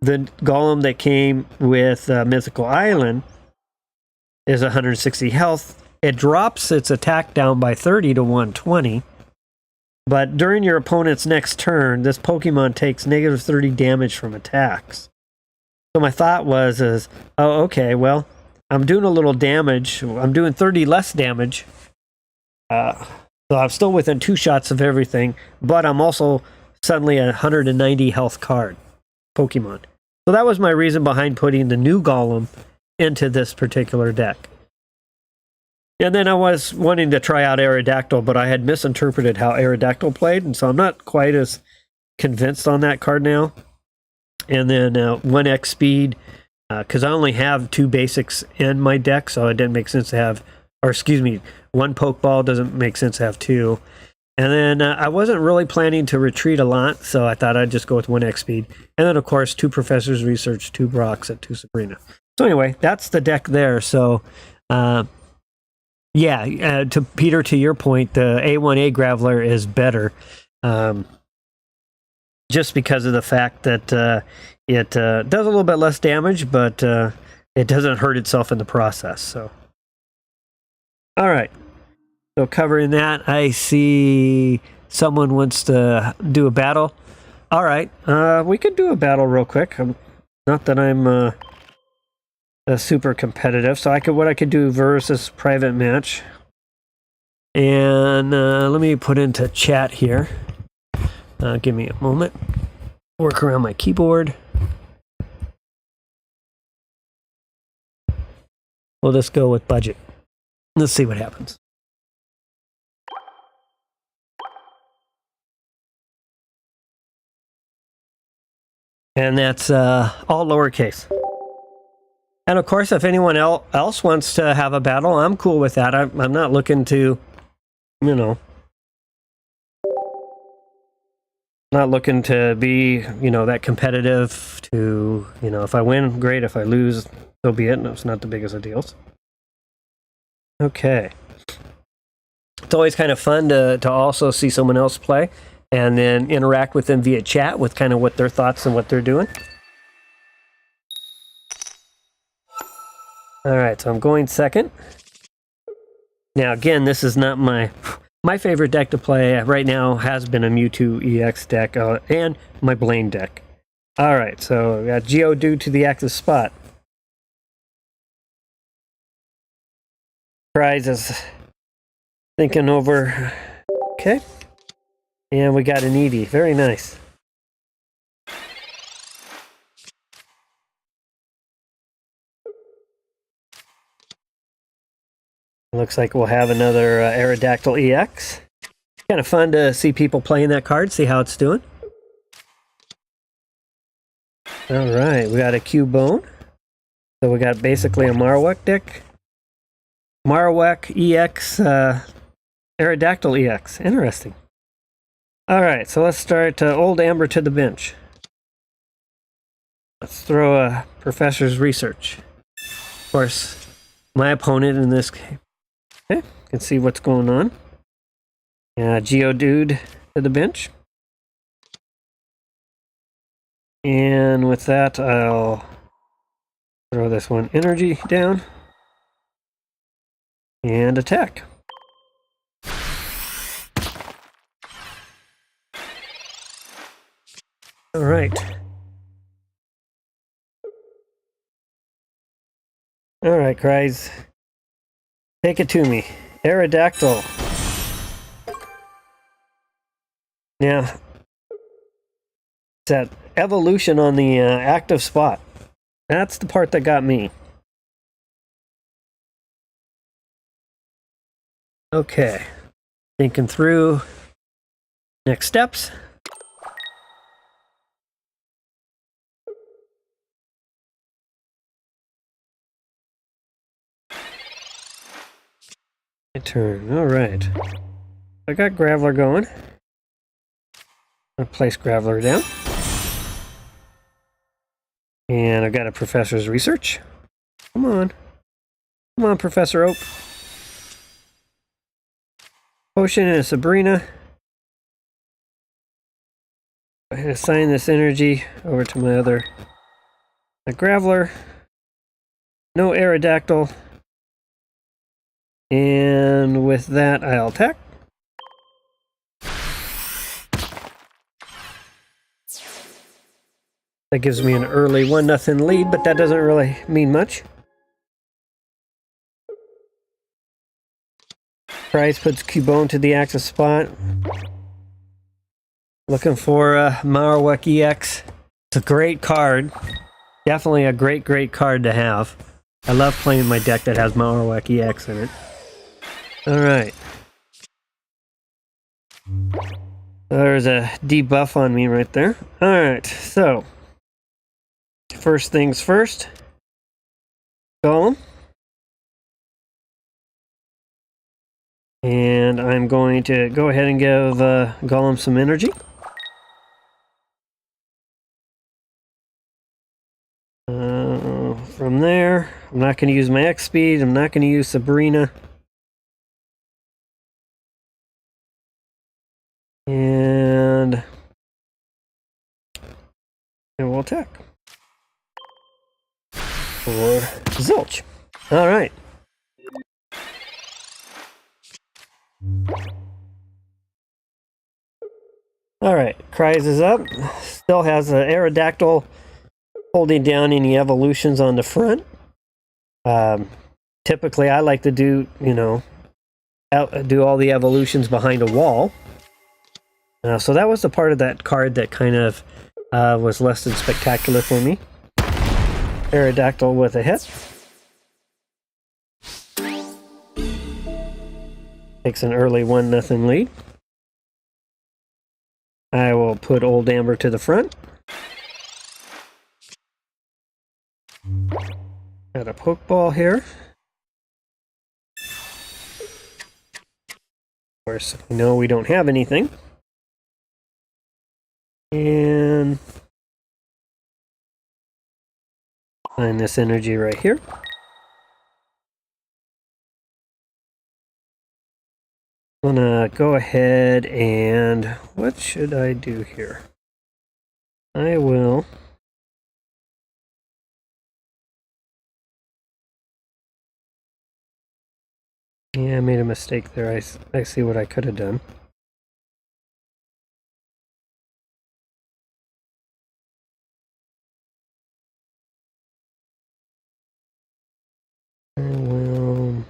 the Golem that came with Mythical Island is 160 health. It drops its attack down by 30 to 120. But during your opponent's next turn, this Pokemon takes negative 30 damage from attacks. So my thought was, oh, okay, well, I'm doing a little damage. I'm doing 30 less damage. So I'm still within 2 shots of everything, but I'm also suddenly a 190 health card Pokemon. So that was my reason behind putting the new Golem into this particular deck. And then I was wanting to try out Aerodactyl, but I had misinterpreted how Aerodactyl played, and so I'm not quite as convinced on that card now. And then 1x speed, because I only have 2 basics in my deck, so it didn't make sense to have, or excuse me, 1 Pokeball doesn't make sense to have 2. And then I wasn't really planning to retreat a lot, so I thought I'd just go with 1x speed. And then, of course, 2 Professor's Research, 2 Brox, and 2 Sabrina. So anyway, that's the deck there. So, yeah, to Peter, to your point, the A1A Graveler is better, just because of the fact that it does a little bit less damage, but it doesn't hurt itself in the process. So, all right. So covering that, I see someone wants to do a battle. All right, we could do a battle real quick. Not that I'm super competitive, so what I could do versus private match. And let me put into chat here. Give me a moment. Work around my keyboard. We'll just go with budget. Let's see what happens. And that's all lowercase. And of course, if anyone else wants to have a battle, I'm cool with that. I'm not looking to, you know, not looking to be, you know, that competitive to, you know, if I win, great. If I lose, so be it. No, it's not the biggest of deals. Okay. It's always kind of fun to also see someone else play and then interact with them via chat with kind of what their thoughts and what they're doing. All right, so I'm going second. Now, again, this is not my favorite deck to play right now. Has been a Mewtwo EX deck and my Blaine deck. All right, so we got Geodude to the active spot. Prize is thinking over. Okay. And we got an Eevee. Very nice. Looks like we'll have another Aerodactyl EX. Kind of fun to see people playing that card, see how it's doing. All right, we got a Cubone. So we got basically a Marowak deck. Marowak EX, Aerodactyl EX. Interesting. All right, so let's start Old Amber to the bench. Let's throw a Professor's Research. Of course, my opponent in this game. Okay, can see what's going on. Geodude to the bench. And with that, I'll throw this one energy down. And attack. All right. All right, Kryze. Take it to me. Aerodactyl. Now, it's that evolution on the active spot. That's the part that got me. Okay. Thinking through next steps. My turn. All right. I got Graveler going. I'll place Graveler down. And I've got a Professor's Research. Come on. Come on, Professor Oak. Potion and a Sabrina. Go ahead and assign this energy over to my other Graveler. No Aerodactyl. And with that, I'll attack. That gives me an early 1-0 lead, but that doesn't really mean much. Price puts Cubone to the active spot. Looking for Marowak EX. It's a great card. Definitely a great card to have. I love playing my deck that has Marowak EX in it. Alright. There's a debuff on me right there. Alright, so first things first. Golem. And I'm going to go ahead and give Golem some energy. From there, I'm not going to use my X speed. I'm not going to use Sabrina. And we'll attack. For Zilch. Alright. Alright, Cries is up. Still has an Aerodactyl holding down any evolutions on the front. Typically, I like to do, do all the evolutions behind a wall. So that was the part of that card that kind of was less than spectacular for me. Aerodactyl with a hit. Takes an early 1-0 lead. I will put Old Amber to the front. Got a Pokeball here. Of course, no, we don't have anything. And find this energy right here. I'm gonna go ahead and what should I do here? I will I made a mistake there. I see what I could have done. I will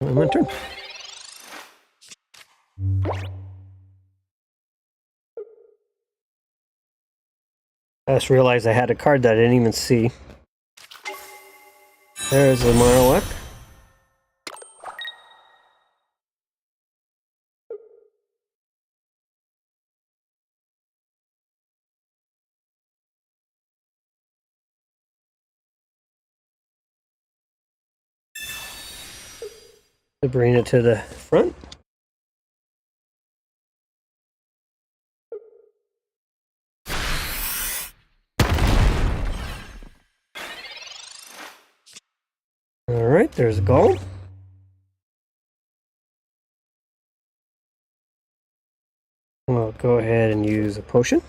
my turn. I just realized I had a card that I didn't even see. There's the Marowak. Sabrina to the front. Alright, there's a Golem. I'll go ahead and use a potion.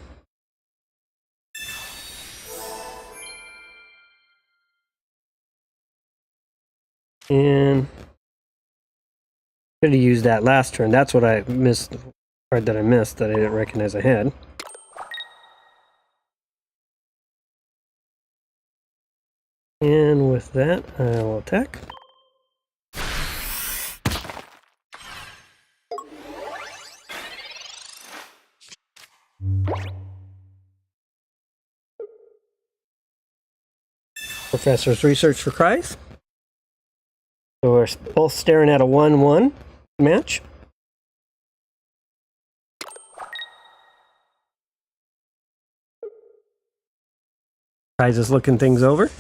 And could have used that last turn. That's what I missed, the card that I missed that I didn't recognize I had. And with that, I will attack. Professor's research for Cries. So we're both staring at a 1-1 match. Cries is looking things over.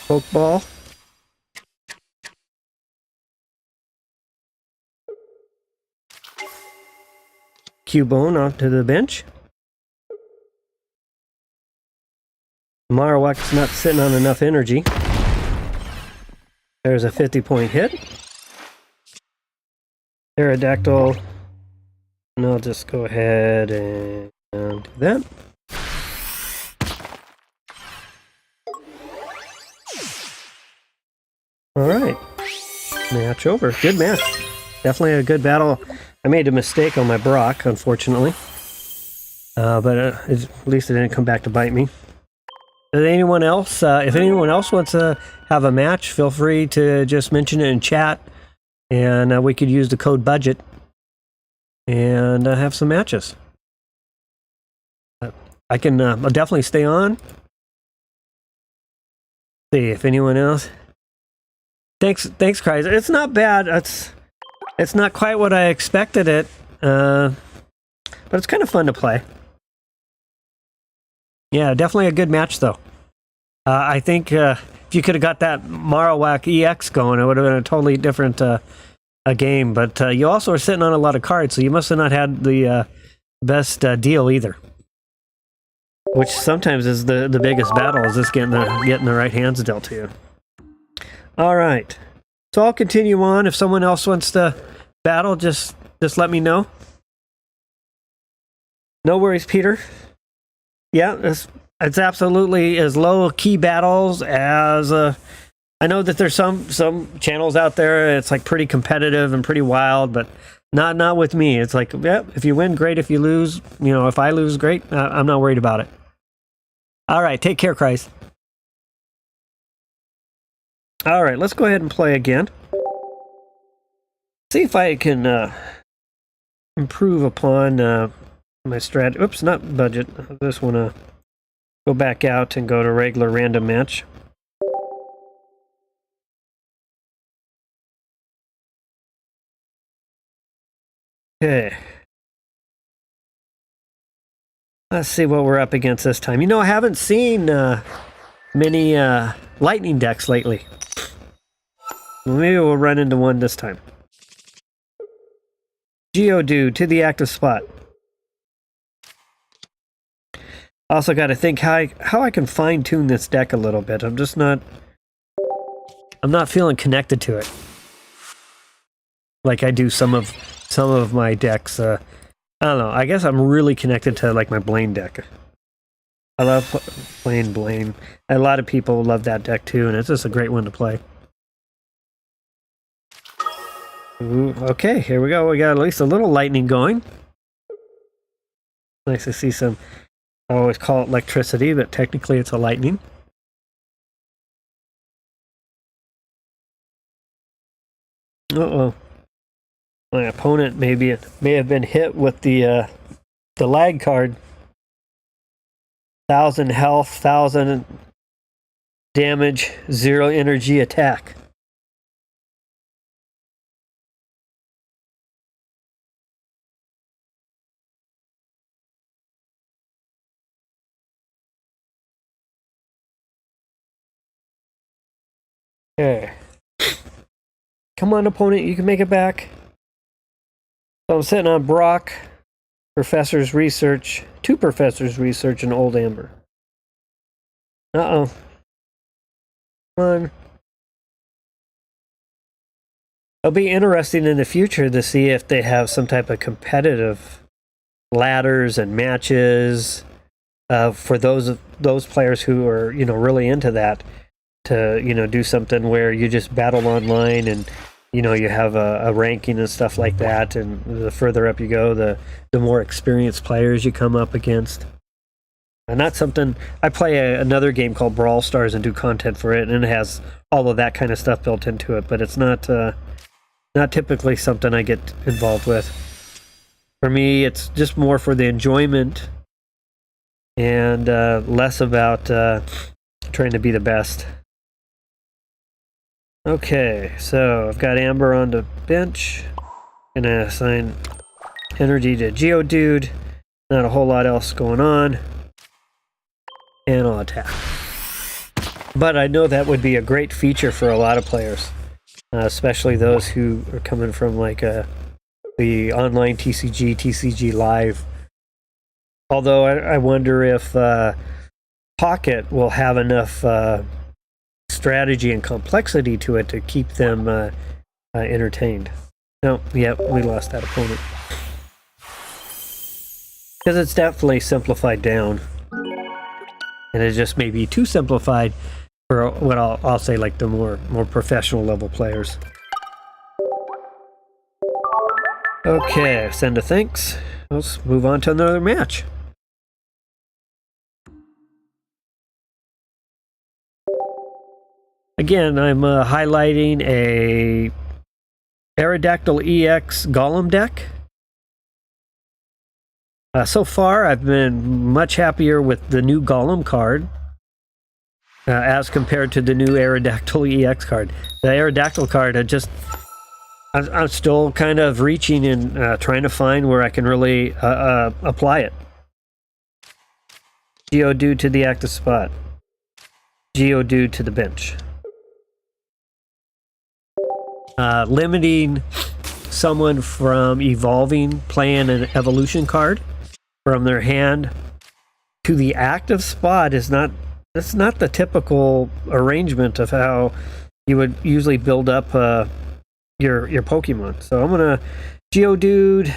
Pokeball. Cubone onto the bench. Marowak's not sitting on enough energy. There's a 50-point hit. Aerodactyl. And I'll just go ahead and do that. Alright. Match over. Good match. Definitely a good battle. I made a mistake on my Brock, unfortunately. But at least it didn't come back to bite me. anyone else, if anyone else wants to have a match, feel free to just mention it in chat, and we could use the code budget and have some matches. I can I'll definitely stay on. See if anyone else. Thanks, Cries. It's not bad. It's not quite what I expected it, but it's kind of fun to play. Yeah, definitely a good match though. I think if you could have got that Marowak EX going, it would have been a totally different a game. But you also are sitting on a lot of cards, so you must have not had the best deal either. Which sometimes is the biggest battle, is just getting the right hands dealt to you. All right, so I'll continue on. If someone else wants to battle, just let me know. No worries, Peter. Yeah, it's absolutely as low key battles as I know that there's some channels out there. It's like pretty competitive and pretty wild, but not with me. It's like, yeah, if you win, great. If you lose, you know, if I lose, great. I'm not worried about it. All right, take care, Christ. All right, let's go ahead and play again. See if I can improve upon my strat. Oops, not budget. I just want to go back out and go to regular random match. Okay. Let's see what we're up against this time. You know, I haven't seen many lightning decks lately. Well, maybe we'll run into one this time. Geodude to the active spot. Also got to think how I can fine-tune this deck a little bit. I'm not feeling connected to it like I do some of my decks. I don't know. I guess I'm really connected to like my Blaine deck. I love playing Blaine. A lot of people love that deck too, and it's just a great one to play. Ooh, okay, here we go. We got at least a little lightning going. Nice to see some. I always call it electricity, but technically it's a lightning. Uh-oh. My opponent may have been hit with the lag card. 1,000 health, 1,000 damage, 0 energy attack. Okay. Come on, opponent, you can make it back. So I'm sitting on Brock, Professor's Research, 2 Professor's Research, and Old Amber. Uh-oh. Come on. It'll be interesting in the future to see if they have some type of competitive ladders and matches for those players who are, you know, really into that, to, you know, do something where you just battle online and, you know, you have a ranking and stuff like that, and the further up you go, the more experienced players you come up against. And that's something, I play another game called Brawl Stars and do content for it, and it has all of that kind of stuff built into it, but it's not typically something I get involved with. For me, it's just more for the enjoyment and less about trying to be the best. Okay, so I've got Amber on the bench. Gonna assign energy to Geodude. Not a whole lot else going on. And I'll attack. But I know that would be a great feature for a lot of players. Especially those who are coming from like the online TCG Live. Although I wonder if Pocket will have enough strategy and complexity to it to keep them entertained. No, yep, we lost that opponent. Because it's definitely simplified down. And it just may be too simplified for what I'll say like the more professional level players. Okay, send a thanks. Let's move on to another match. Again, I'm highlighting a Aerodactyl EX Golem deck. So far, I've been much happier with the new Golem card as compared to the new Aerodactyl EX card. The Aerodactyl card, I'm still kind of reaching and trying to find where I can really apply it. Geodude to the active spot. Geodude to the bench. Limiting someone from evolving, playing an evolution card from their hand to the active spot is not, that's not the typical arrangement of how you would usually build up your Pokemon. So I'm gonna Geodude.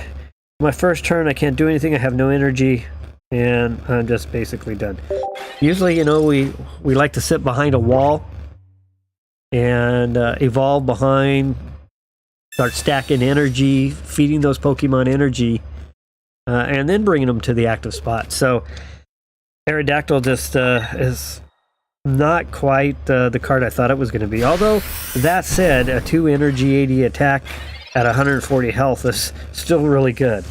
My first turn, I can't do anything. I have no energy, and I'm just basically done. Usually, you know, we like to sit behind a wall and evolve behind, start stacking energy, feeding those Pokemon energy, and then bringing them to the active spot. So Aerodactyl just is not quite the card I thought it was going to be. Although, that said, a 2 energy 80 attack at 140 health is still really good.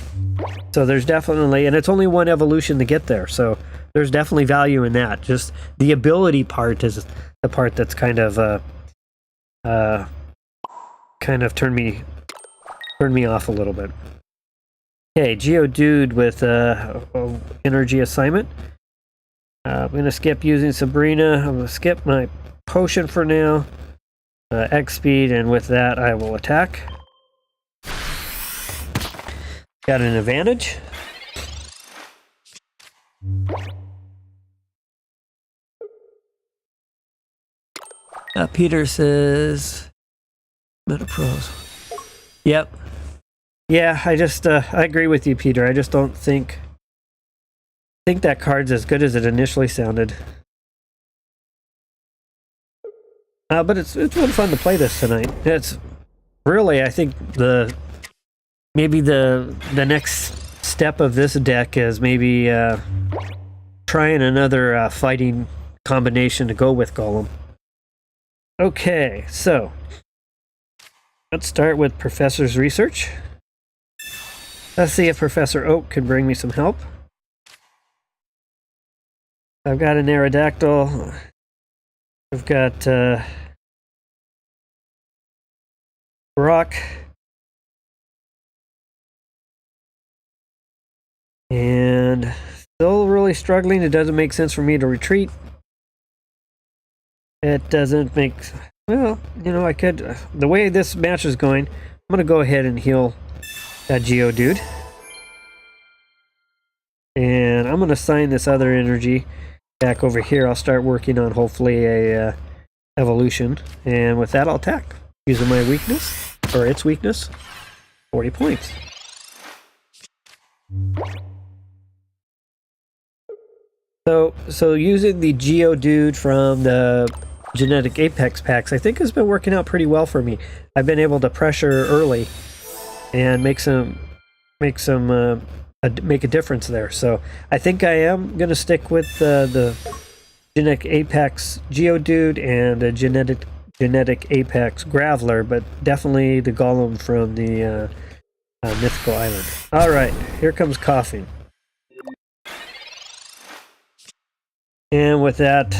So there's definitely, and it's only one evolution to get there, so there's definitely value in that. Just the ability part is the part that's kind of turned me off a little bit. Okay, Geodude with energy assignment. I'm going to skip using Sabrina. I'm going to skip my potion for now. X speed, and with that I will attack. Got an advantage. Peter says Meta Pros. Yep. Yeah, I agree with you, Peter. I just don't think that card's as good as it initially sounded. But it's really fun to play this tonight. It's really, I think maybe the next step of this deck is maybe trying another fighting combination to go with Golem. Okay, so let's start with Professor's research. Let's see if Professor Oak can bring me some help. I've got an Aerodactyl. I've got Rock. And still really struggling. It doesn't make sense for me to retreat. It doesn't make... Well, you know, I could... The way this match is going, I'm going to go ahead and heal that Geodude. And I'm going to assign this other energy back over here. I'll start working on hopefully a evolution. And with that, I'll attack. Using my weakness, or its weakness, 40 points. So using the Geodude from the Genetic Apex packs, I think has been working out pretty well for me. I've been able to pressure early and make a difference there. So I think I am going to stick with the Genetic Apex Geodude and the Genetic Apex Graveler, but definitely the Golem from the Mythical Island. All right, here comes coughing. And with that,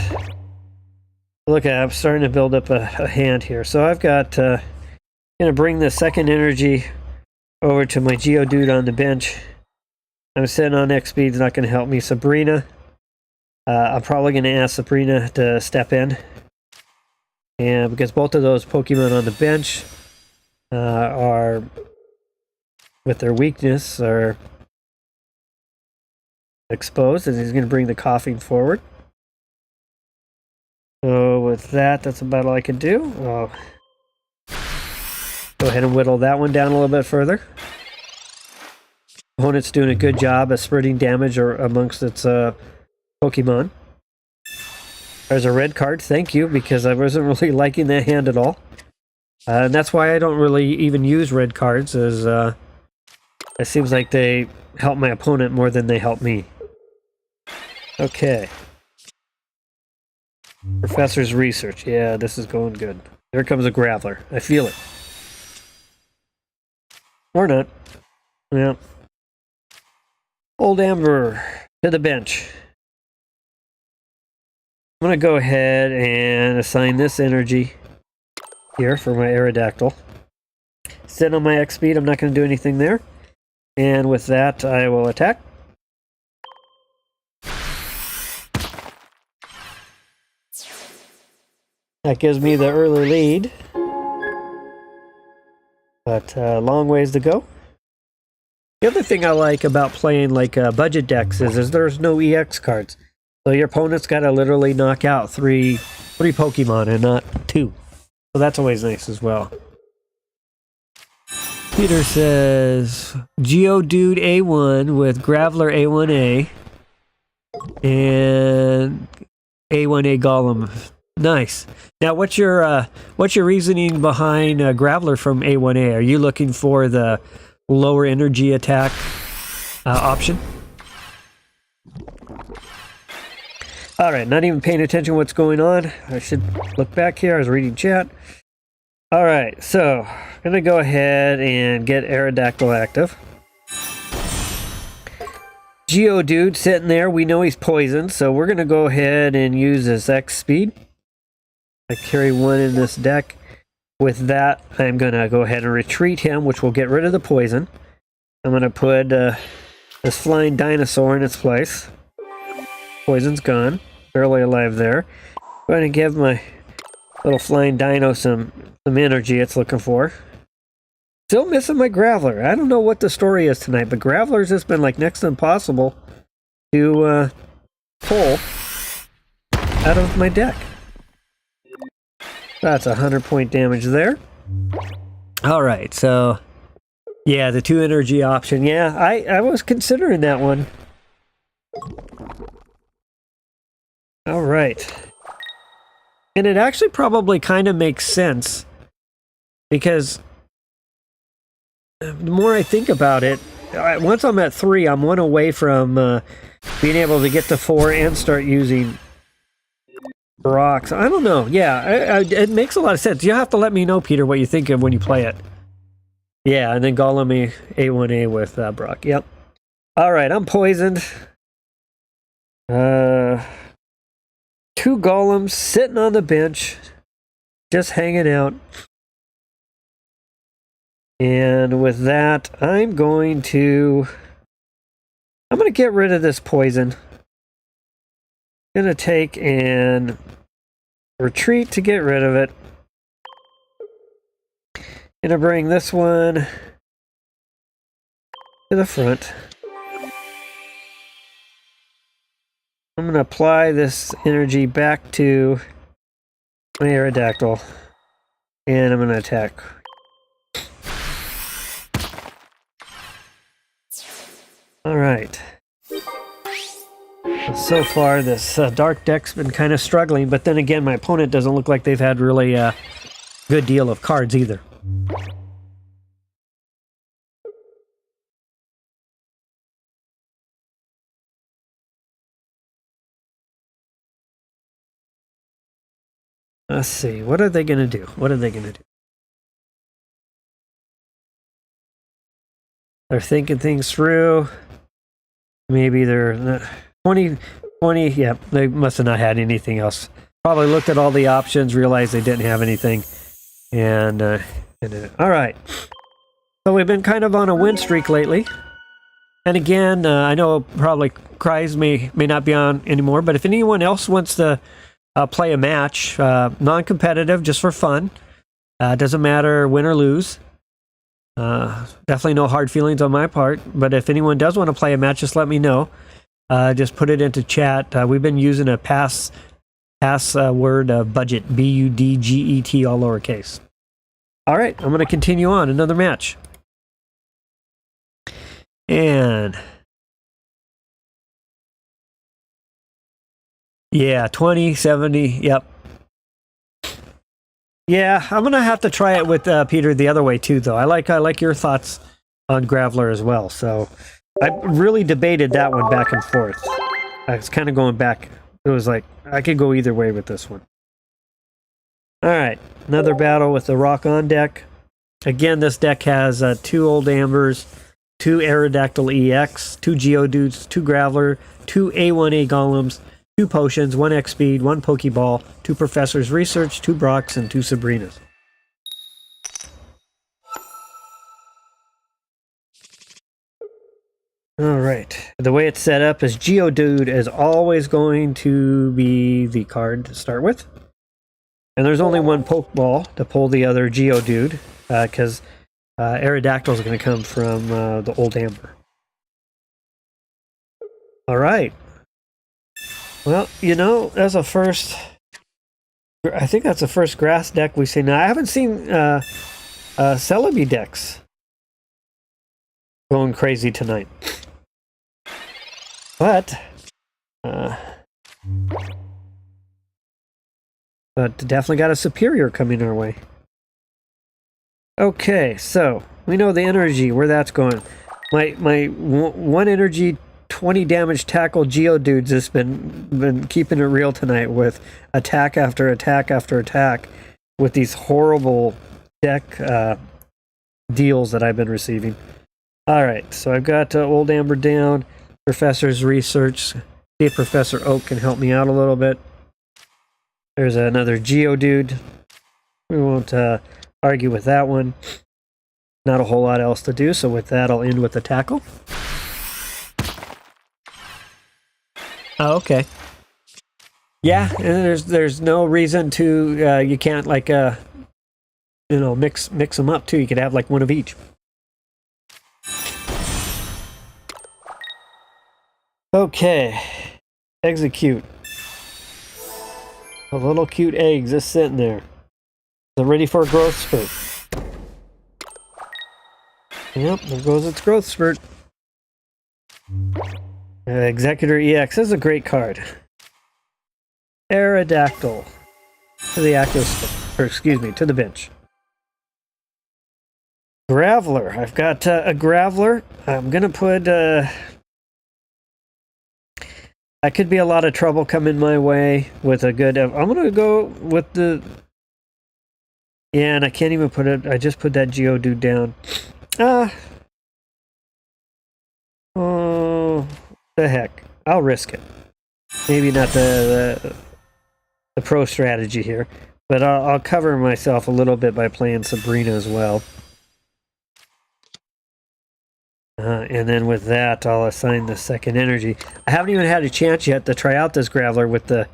look, I'm starting to build up a hand here. So I've got, going to bring the second energy over to my Geodude on the bench. I'm sitting on X speed, it's not going to help me. Sabrina, I'm probably going to ask Sabrina to step in. And because both of those Pokemon on the bench are, with their weakness, are exposed, and he's going to bring the coughing forward. So with that, that's about all I can do. I'll go ahead and whittle that one down a little bit further. Opponent's doing a good job of spreading damage amongst its Pokemon. There's a red card, thank you, because I wasn't really liking that hand at all. And that's why I don't really even use red cards, as it seems like they help my opponent more than they help me. Okay. Professor's research. Yeah, this is going good. Here comes a Graveler. I feel it. Or not. Yeah. Old Amber to the bench. I'm going to go ahead and assign this energy here for my Aerodactyl. Sit on my X speed. I'm not going to do anything there. And with that, I will attack. That gives me the early lead. But long ways to go. The other thing I like about playing like budget decks is there's no EX cards. So your opponent's got to literally knock out three Pokemon and not 2. So that's always nice as well. Peter says, Geodude A1 with Graveler A1A and A1A Golem. Nice. Now, what's your reasoning behind Graveler from A1A? Are you looking for the lower energy attack option? All right, not even paying attention to what's going on. I should look back here. I was reading chat. All right, so I'm going to go ahead and get Aerodactyl active. Geodude sitting there. We know he's poisoned, so we're going to go ahead and use his X speed. I carry 1 in this deck. With that, I'm going to go ahead and retreat him, which will get rid of the poison. I'm going to put this flying dinosaur in its place. Poison's gone. Barely alive there. Go ahead and give my little flying dino some energy it's looking for. Still missing my Graveler. I don't know what the story is tonight, but Graveler's just been like next to impossible to pull out of my deck. That's 100-point damage there. Alright, so yeah, the 2 energy option. Yeah, I was considering that one. Alright. And it actually probably kind of makes sense because the more I think about it, once I'm at 3, I'm 1 away from being able to get to 4 and start using rocks. I don't know. Yeah, it makes a lot of sense. You have to let me know, Peter, what you think of when you play it. Yeah, and then Golem A1A with Brock. Yep. All right, I'm poisoned. 2 golems sitting on the bench, just hanging out. And with that, I'm going to get rid of this poison. I'm going to take and retreat to get rid of it. Going to bring this one to the front. I'm going to apply this energy back to my Aerodactyl, and I'm going to attack. Alright. So far, this dark deck's been kind of struggling, but then again, my opponent doesn't look like they've had really a good deal of cards either. Let's see. What are they going to do? What are they going to do? They're thinking things through. Maybe they're 20, yeah, they must have not had anything else. Probably looked at all the options, realized they didn't have anything. And all right. So we've been kind of on a win streak lately. And again, I know probably Cries may not be on anymore, but if anyone else wants to play a match, non-competitive, just for fun, doesn't matter win or lose. Definitely no hard feelings on my part, but if anyone does want to play a match, just let me know. Just put it into chat. We've been using a pass word budget, B-U-D-G-E-T, all lowercase. All right, I'm going to continue on another match. And yeah, 20, 70, yep. Yeah, I'm gonna have to try it with Peter the other way too, though. I like your thoughts on Graveler as well. So I really debated that one back and forth. I was kind of going back it was like, I could go either way with this one. Alright, another battle with the Rock On deck. Again, this deck has 2 Old Ambers, 2 Aerodactyl EX, 2 Geodudes, 2 Graveler, 2 A1A Golems, 2 Potions, 1 X Speed, 1 Pokeball, 2 Professor's Research, 2 Brocks, and 2 Sabrinas. Alright, the way it's set up is Geodude is always going to be the card to start with. And there's only 1 Pokeball to pull the other Geodude, because Aerodactyl is going to come from the Old Amber. Alright. Well, you know, that's a first... I think that's the first grass deck we've seen. Now, I haven't seen Celebi decks going crazy tonight. But definitely got a superior coming our way. Okay, so we know the energy, where that's going. My 1 energy, 20 damage tackle Geodudes has been keeping it real tonight with attack after attack after attack with these horrible deck deals that I've been receiving. Alright, so I've got Old Amber down, Professor's Research. See if Professor Oak can help me out a little bit. There's another Geodude. We won't argue with that one. Not a whole lot else to do, so with that I'll end with the tackle. Oh, okay. Yeah, and there's no reason to you can't like you know, mix them up too. You could have like 1 of each. Okay, execute. A little cute eggs just sitting there. They're ready for a growth spurt. Yep, there goes its growth spurt. Executor EX this is a great card. Aerodactyl to the active, or excuse me, to the bench. Graveler. I've got a Graveler. I'm gonna put. That could be a lot of trouble coming my way with a good... I'm going to go with the... Yeah, and I can't even put it... I just put that Geodude down. Oh, the heck. I'll risk it. Maybe not the pro strategy here. But I'll cover myself a little bit by playing Sabrina as well. And then with that, I'll assign the second energy. I haven't even had a chance yet to try out this Graveler with the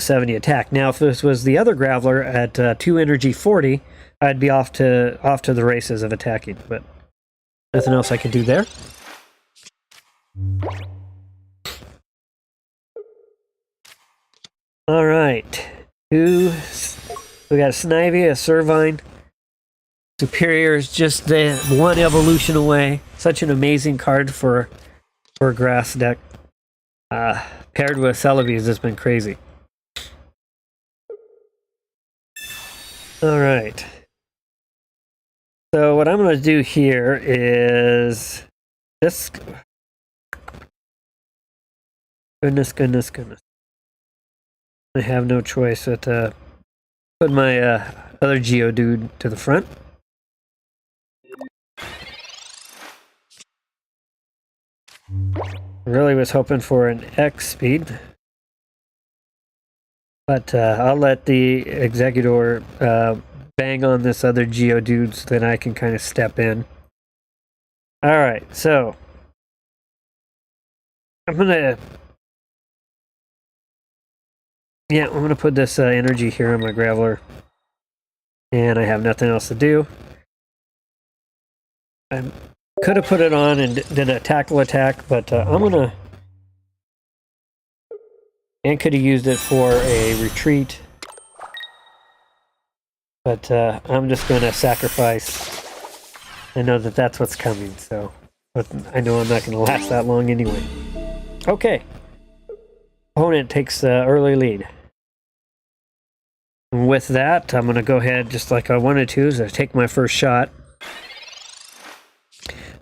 70 attack. Now, if this was the other Graveler at 2 energy 40, I'd be off to the races of attacking. But nothing else I can do there. All right, we got a Snivy, a Servine. Superior is just the 1 evolution away. Such an amazing card for a grass deck. Paired with Celebi has just been crazy. Alright. So what I'm going to do here is... this... Goodness. I have no choice but to put my other Geodude to the front. Really was hoping for an X speed, but I'll let the Executor bang on this other Geodude so that I can kind of step in. Alright, so I'm gonna put this energy here on my Graveler, and I have nothing else to do. I could have put it on and did a tackle attack, but I'm gonna... and could have used it for a retreat. But I'm just gonna sacrifice. I know that that's what's coming, so... but I know I'm not gonna last that long anyway. Okay. Opponent takes the early lead. And with that, I'm gonna go ahead just like I wanted to, is I take my first shot.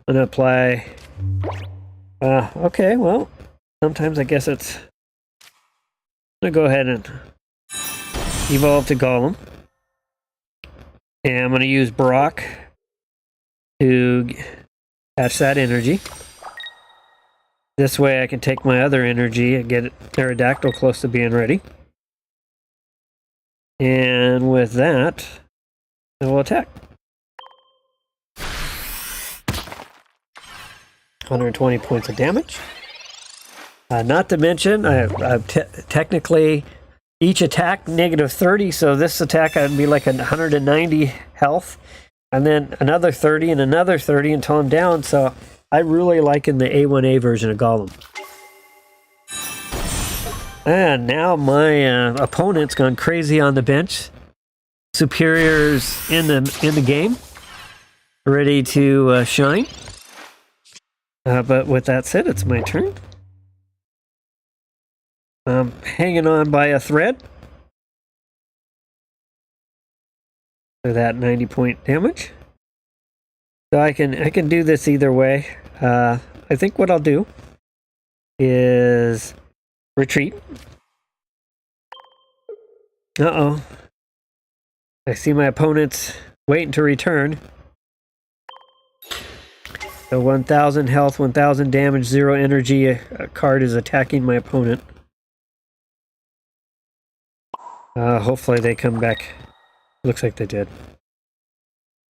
I'm gonna apply... okay, well, sometimes I guess it's I'm going to go ahead and evolve to Golem. And I'm going to use Brock to catch that energy. This way I can take my other energy and get Aerodactyl close to being ready. And with that, I will attack. 120 points of damage. Not to mention, I've technically each attack -30, so this attack I'd be like 190 health, and then another 30 and another 30 until I'm down. So I really like in the A1A version of Golem. And now my opponent's gone crazy on the bench. Superior's in the game, ready to shine. But with that said, it's my turn. I'm hanging on by a thread for that 90-point damage. So I can do this either way. I think what I'll do is retreat. Uh-oh. I see my opponent's waiting to return. So 1,000 health, 1,000 damage, 0 energy. A card is attacking my opponent. Hopefully they come back. Looks like they did.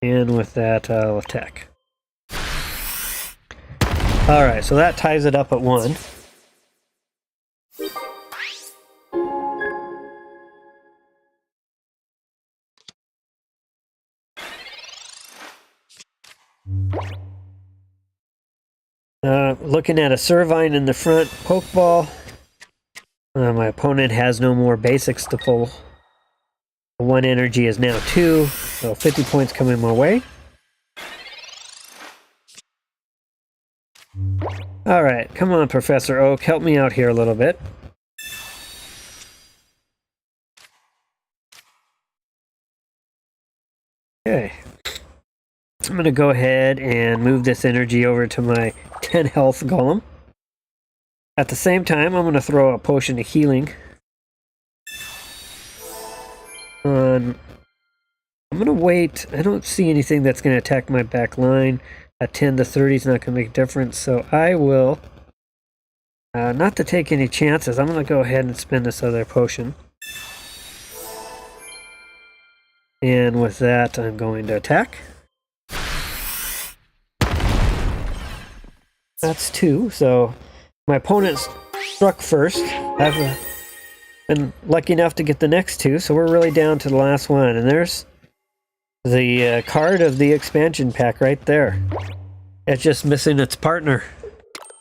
And with that, I'll attack. Alright, so that ties it up at 1. Looking at a Servine in the front, Pokeball. My opponent has no more basics to pull. 1 energy is now 2, so 50 points coming my way. Alright, come on, Professor Oak, help me out here a little bit. Okay. I'm going to go ahead and move this energy over to my 10 health Golem. At the same time, I'm going to throw a potion of healing on. I'm going to wait. I don't see anything that's going to attack my back line. A 10 to 30 is not going to make a difference, so I will, not to take any chances, I'm going to go ahead and spend this other potion. And with that, I'm going to attack. That's 2, so my opponent struck first. I've been lucky enough to get the next 2, so we're really down to the last one. And there's the card of the expansion pack right there. It's just missing its partner.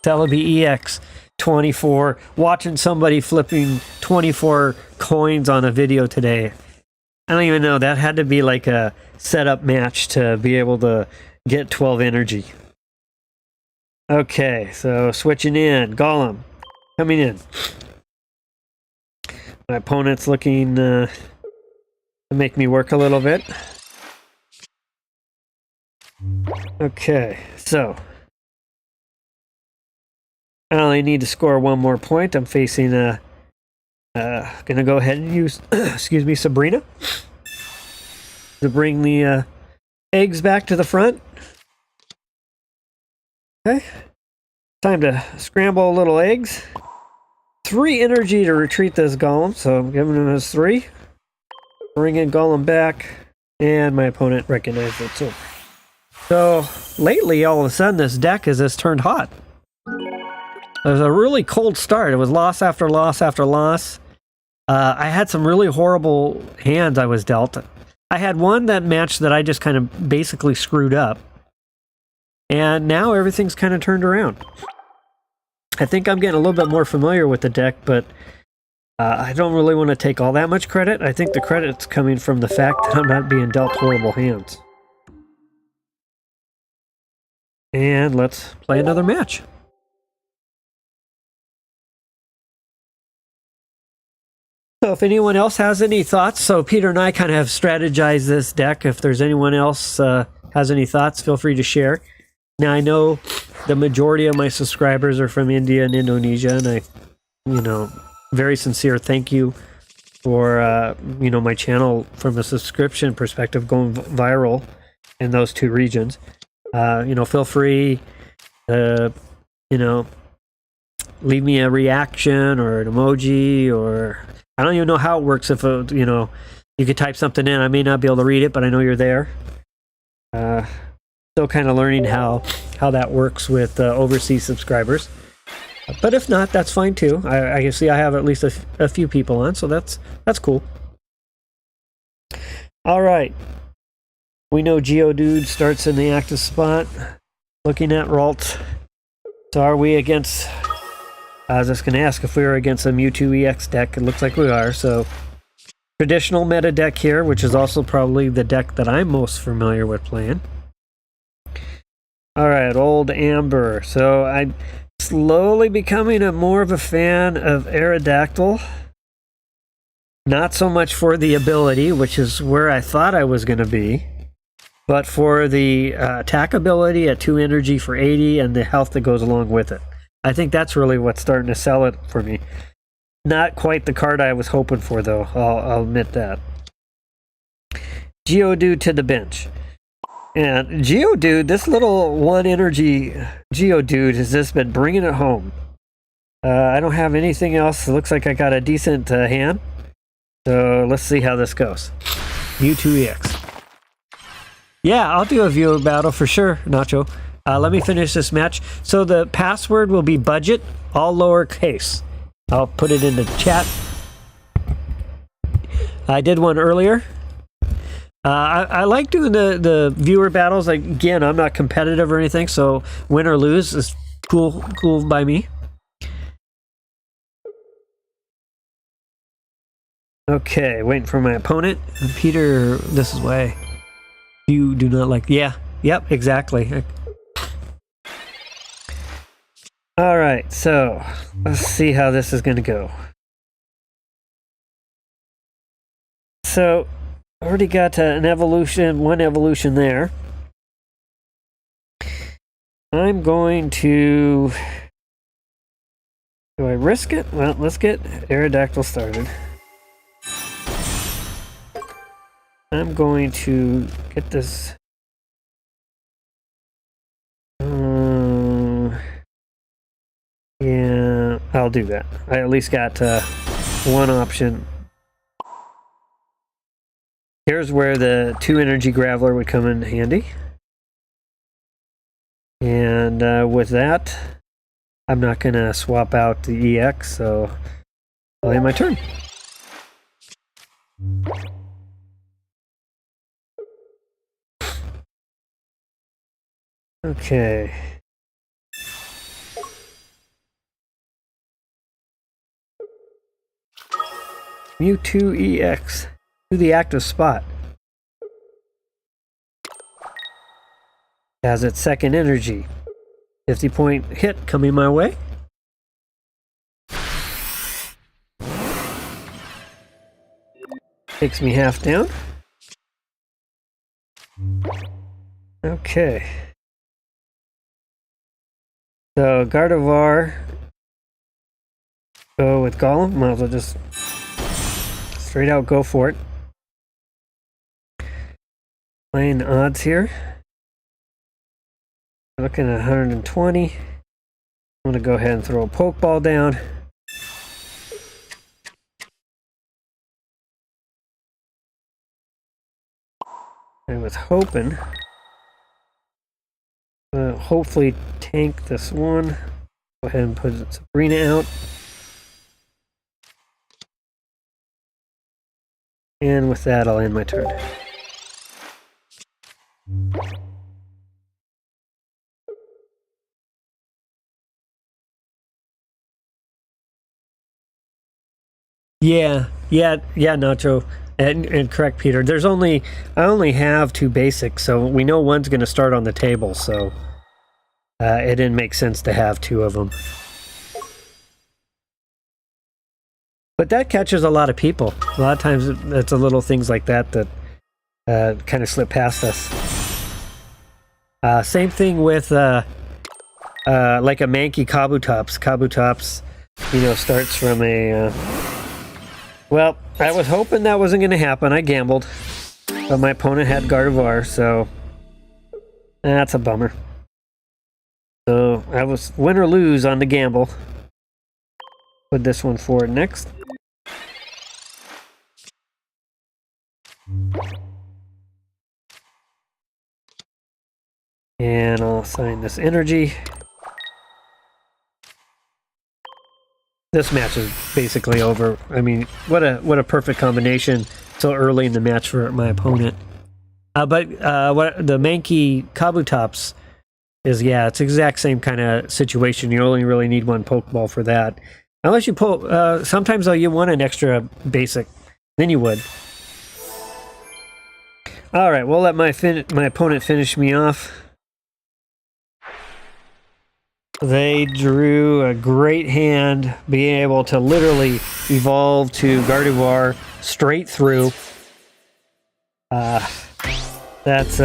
Celebi EX 24. Watching somebody flipping 24 coins on a video today. I don't even know. That had to be like a setup match to be able to get 12 energy. Okay, so switching in. Golem coming in. My opponent's looking to make me work a little bit. Okay, so I only need to score 1 more point. I'm facing gonna go ahead and use excuse me, Sabrina to bring the eggs back to the front. Okay, time to scramble little eggs. 3 energy to retreat this Golem, so I'm giving him his 3. Bringing Golem back, and my opponent recognized it too. So lately, all of a sudden, this deck has just turned hot. It was a really cold start. It was loss after loss after loss. I had some really horrible hands I was dealt. I had one that match that I just kind of basically screwed up. And now everything's kind of turned around. I think I'm getting a little bit more familiar with the deck, but I don't really want to take all that much credit. I think the credit's coming from the fact that I'm not being dealt horrible hands. And let's play another match. So if anyone else has any thoughts, so Peter and I kind of have strategized this deck. If there's anyone else has any thoughts, feel free to share. Now, I know the majority of my subscribers are from India and Indonesia, and very sincere thank you for you know, my channel from a subscription perspective going viral in those two regions. You know, feel free, you know, leave me a reaction or an emoji, or I don't even know how it works. If you know, you could type something in. I may not be able to read it, but I know you're there. Still kind of learning how that works with overseas subscribers. But if not, that's fine too. I can see I have at least a few people on, so that's cool. All right. We know Geodude starts in the active spot. Looking at Ralt. So are we against... I was just going to ask if we were against a Mewtwo EX deck. It looks like we are. So traditional meta deck here, which is also probably the deck that I'm most familiar with playing. All right, Old Amber. So I'm slowly becoming more of a fan of Aerodactyl. Not so much for the ability, which is where I thought I was going to be, but for the attack ability at 2 energy for 80 and the health that goes along with it. I think that's really what's starting to sell it for me. Not quite the card I was hoping for, though. I'll admit that. Geodude to the bench. And Geodude, this little 1 energy Geodude has just been bringing it home. I don't have anything else. It looks like I got a decent hand. So let's see how this goes. Mewtwo EX. Yeah, I'll do a viewer battle for sure, Nacho. Let me finish this match. So the password will be budget, all lowercase. I'll put it in the chat. I did one earlier. I like doing the viewer battles. Again, I'm not competitive or anything, so win or lose is cool by me. Okay, waiting for my opponent. Peter, this is why you do not like... Yeah, yep, exactly. Alright, so let's see how this is going to go. So, already got an evolution, 1 evolution there. I'm going to... Do I risk it? Well, let's get Aerodactyl started. I'm going to get this... yeah, I'll do that. I at least got 1 option. Here's where the 2 energy Graveler would come in handy. And with that, I'm not going to swap out the EX, so I'll end my turn. Okay. Mewtwo EX to the active spot. Has its 2nd energy. 50-point hit coming my way. Takes me half down. Okay. So Gardevoir. Go with Golem. Might as well just straight out go for it. Playing the odds here. Looking at 120. I'm going to go ahead and throw a Pokeball down. I was hoping hopefully tank this one. Go ahead and put Sabrina out. And with that, I'll end my turn. Yeah, Nacho. And correct, Peter. I only have 2 basics, so we know one's going to start on the table, so it didn't make sense to have 2 of them. But that catches a lot of people. A lot of times it's the little things like that that kind of slip past us. Same thing with like a Mankey Kabutops. Kabutops starts from a... well, I was hoping that wasn't going to happen. I gambled. But my opponent had Gardevoir, so... that's a bummer. So, I was win or lose on the gamble. Put this one forward next. And I'll assign this energy. This match is basically over. I mean, what a perfect combination so early in the match for my opponent. But what the Mankey Kabutops is, yeah, it's the exact same kind of situation. You only really need one Pokeball for that. Unless you pull, sometimes though you want an extra basic, then you would. All right, we'll let my opponent finish me off. They drew a great hand, being able to literally evolve to Gardevoir straight through. That's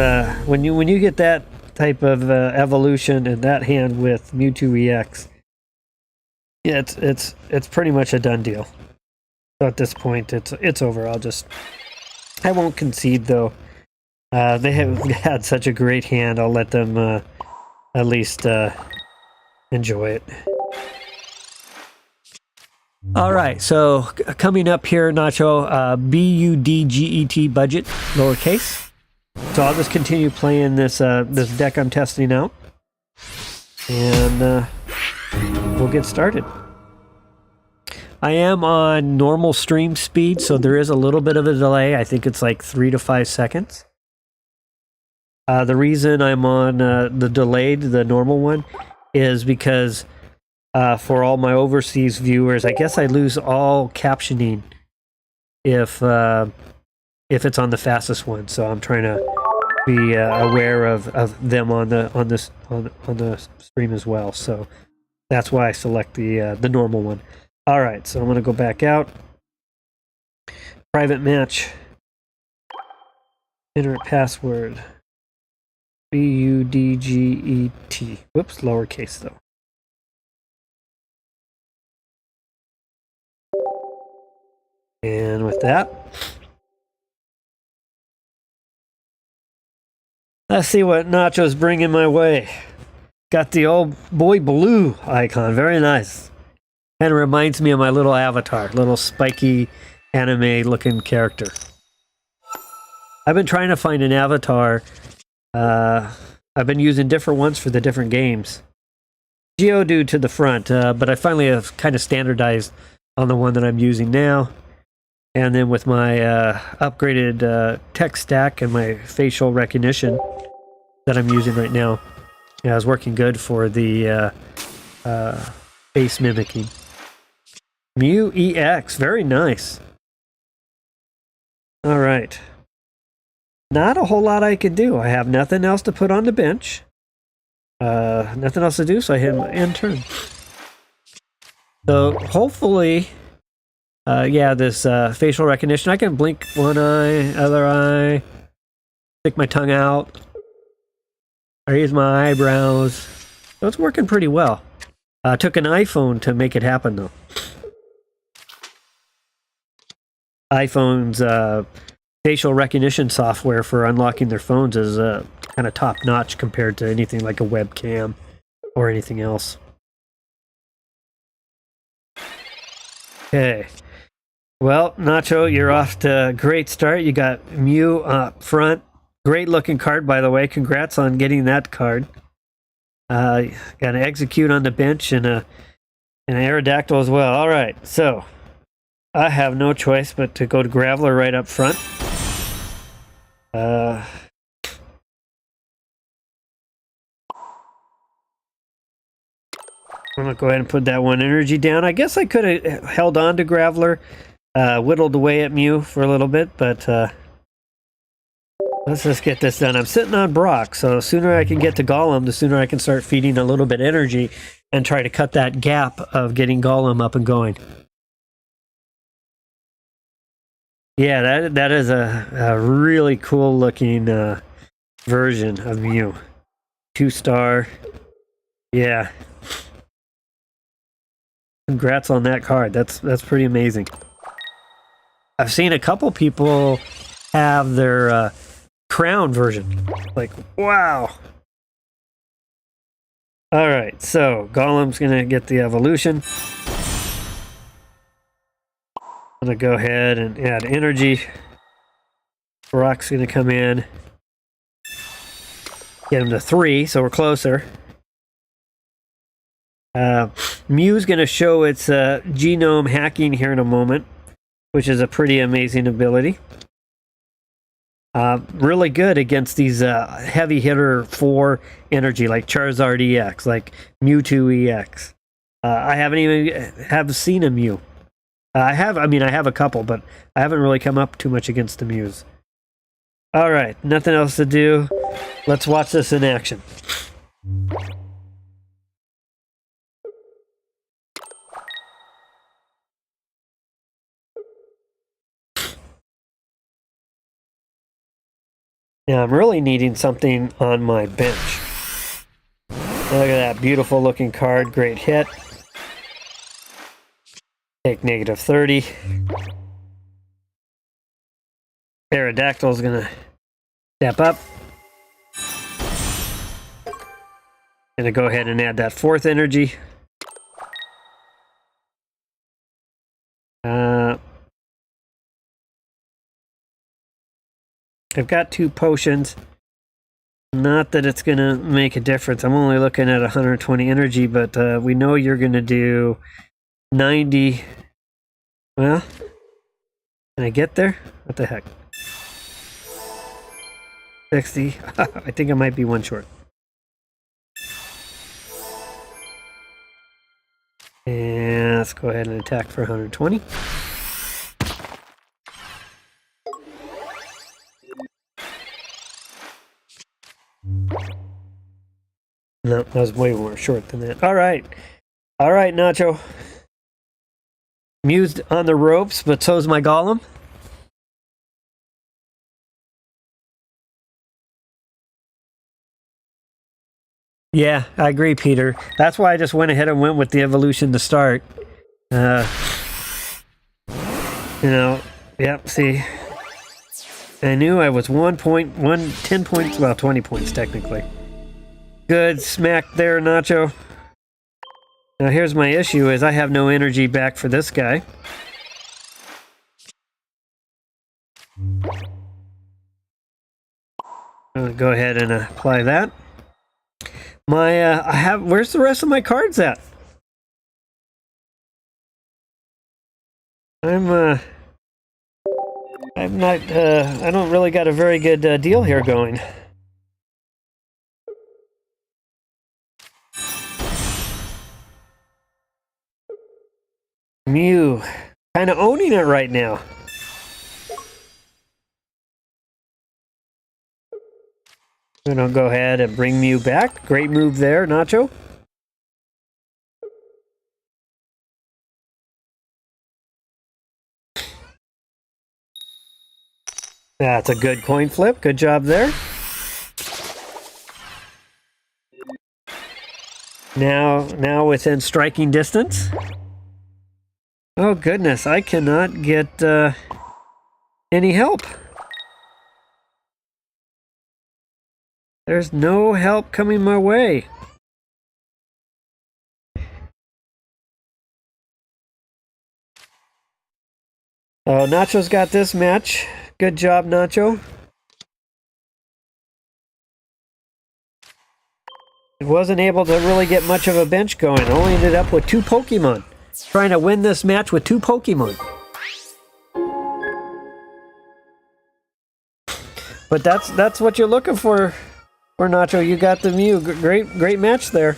when you get that type of evolution and that hand with Mewtwo EX. Yeah, it's pretty much a done deal. So at this point, it's over. I won't concede though. They have had such a great hand. I'll let them at least enjoy it. All right, so coming up here, Nacho, BUDGET budget, lowercase. So I'll just continue playing this this deck I'm testing out, and we'll get started. I am on normal stream speed, so there is a little bit of a delay. I think it's like 3 to 5 seconds. The reason I'm on the delayed, the normal one, is because for all my overseas viewers, I guess I lose all captioning if it's on the fastest one. So I'm trying to be aware of them on the stream as well. So that's why I select the normal one. All right, so I'm gonna go back out. Private match. Enter password. BUDGET. Whoops, lowercase though. And with that, let's see what Nacho's bringing my way. Got the old boy blue icon, very nice. Kind of reminds me of my little avatar, little spiky anime looking character. I've been trying to find an avatar. I've been using different ones for the different games. Geodude to the front, but I finally have kind of standardized on the one that I'm using now. And then with my upgraded tech stack and my facial recognition that I'm using right now, yeah, it's working good for the face mimicking. Mew EX, very nice. All right. Not a whole lot I can do. I have nothing else to put on the bench. Nothing else to do, so I hit end turn. So hopefully, yeah, this facial recognition, I can blink one eye, other eye, stick my tongue out, raise my eyebrows. So it's working pretty well. Took an iPhone to make it happen though. iPhone's facial recognition software for unlocking their phones is kind of top-notch compared to anything like a webcam or anything else. Okay. Well, Nacho, you're off to a great start. You got Mew up front. Great looking card, by the way. Congrats on getting that card. Got an Execute on the bench and an Aerodactyl as well. All right, so I have no choice but to go to Graveler right up front. I'm going to go ahead and put that one energy down. I guess I could have held on to Graveler, whittled away at Mew for a little bit, but let's just get this done. I'm sitting on Brock, so the sooner I can get to Golem, the sooner I can start feeding a little bit of energy and try to cut that gap of getting Golem up and going. Yeah, that is a really cool looking version of Mew. 2-star. Yeah. Congrats on that card. That's pretty amazing. I've seen a couple people have their crown version. Like, wow. All right, so Golem's gonna get the evolution. I'm gonna go ahead and add energy. Rock's gonna come in. Get him to 3, so we're closer. Mew's gonna show its genome hacking here in a moment, which is a pretty amazing ability. Really good against these heavy hitter 4 energy like Charizard EX, like Mewtwo EX. I haven't even have seen a Mew. I have a couple, but I haven't really come up too much against the Mews. All right, nothing else to do. Let's watch this in action. Now I'm really needing something on my bench. Look at that beautiful looking card, great hit. Take -30. Aerodactyl is gonna step up. Gonna go ahead and add that 4th energy. I've got 2 potions. Not that it's gonna make a difference. I'm only looking at 120 energy, but we know you're gonna do 90. Well, can I get there? What the heck? 60. I think I might be 1 short. And let's go ahead and attack for 120. No, that was way more short than that. All right, Nacho. Mew's on the ropes, but so's my Golem. Yeah, I agree, Peter. That's why I just went ahead and went with the evolution to start. You know, yep, see. I knew I was 10 points, well, 20 points technically. Good smack there, Nacho. Now here's my issue is I have no energy back for this guy. I'm gonna go ahead and apply that. Where's the rest of my cards at? I don't really got a very good deal here going. Mew, kind of owning it right now. I'm gonna go ahead and bring Mew back. Great move there, Nacho. That's a good coin flip. Good job there. Now within striking distance. Oh goodness, I cannot get any help. There's no help coming my way. Oh, Nacho's got this match. Good job, Nacho. Wasn't able to really get much of a bench going. Only ended up with 2 Pokemon. Trying to win this match with 2 Pokemon. But that's what you're looking for Nacho. You got the Mew. Great match there.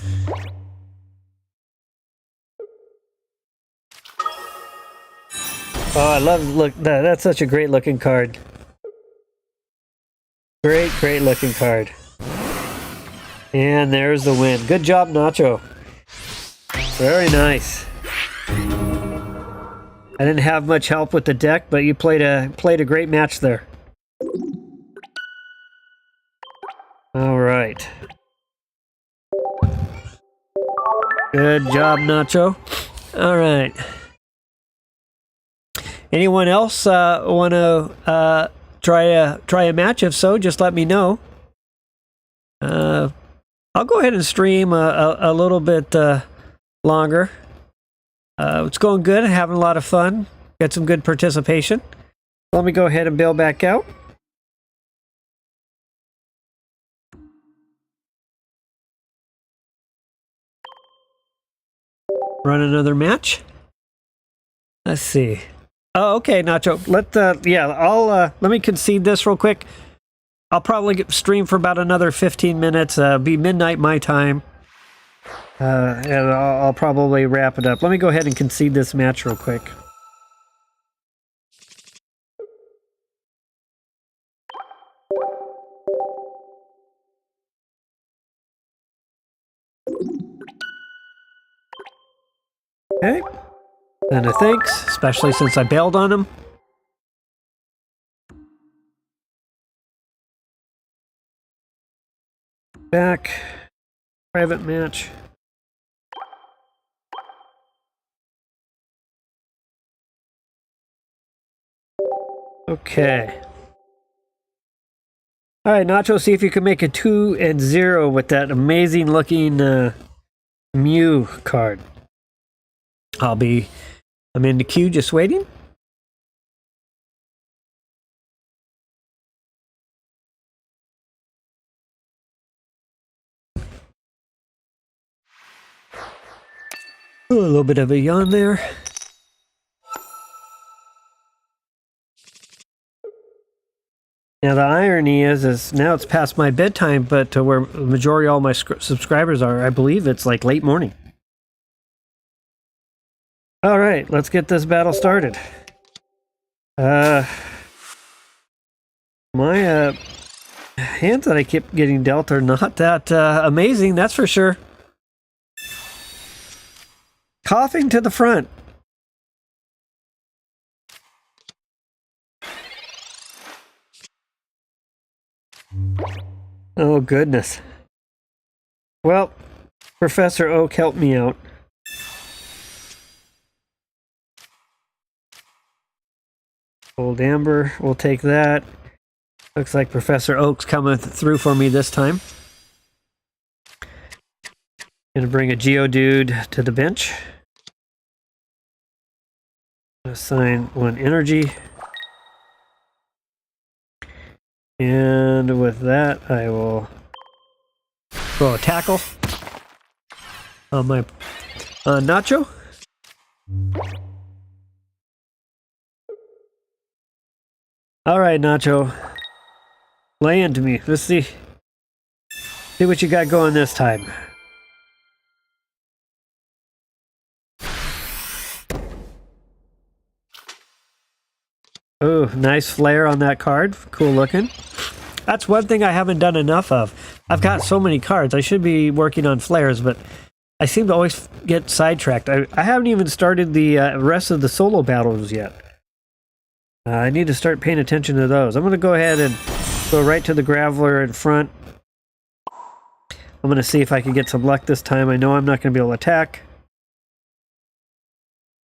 Oh, I look that's such a great looking card. Great looking card. And there's the win. Good job, Nacho. Very nice. I didn't have much help with the deck, but you played a great match there. All right. Good job, Nacho. All right. Anyone else want to try a match? If so, just let me know. I'll go ahead and stream a little bit longer. It's going good. Having a lot of fun. Got some good participation. Let me go ahead and bail back out. Run another match. Let's see. Oh, okay, Nacho. Let me concede this real quick. I'll probably stream for about another 15 minutes. Be midnight my time. And I'll probably wrap it up. Let me go ahead and concede this match real quick. Okay. And a thanks, especially since I bailed on him. Back. Private match. Okay. All right, Nacho, see if you can make a 2-0 with that amazing looking Mew card. I'm in the queue just waiting. Ooh, a little bit of a yawn there. Now the irony is now it's past my bedtime, but where the majority of all my subscribers are, I believe it's like late morning. All right, let's get this battle started. My hands that I keep getting dealt are not that amazing, that's for sure. Coughing to the front. Oh, goodness. Well, Professor Oak helped me out. Old Amber, we'll take that. Looks like Professor Oak's coming through for me this time. Gonna bring a Geodude to the bench. Assign 1 energy. And with that, I will throw a tackle on my Nacho. All right, Nacho. Lay into me. Let's see what you got going this time. Oh, nice flare on that card. Cool looking. That's one thing I haven't done enough of. I've got so many cards. I should be working on flares, but I seem to always get sidetracked. I haven't even started the rest of the solo battles yet. I need to start paying attention to those. I'm going to go ahead and go right to the Graveler in front. I'm going to see if I can get some luck this time. I know I'm not going to be able to attack.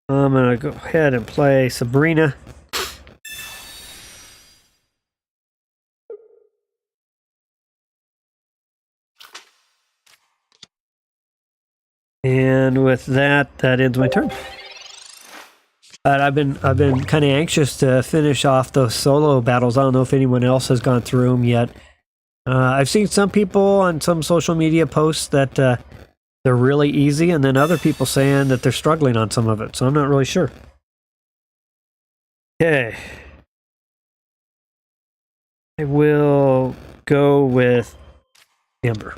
I'm going to go ahead and play Sabrina. And with that, that ends my turn. I've been kind of anxious to finish off those solo battles. I don't know if anyone else has gone through them yet. I've seen some people on some social media posts that they're really easy, and then other people saying that they're struggling on some of it. So I'm not really sure. Okay. I will go with Amber.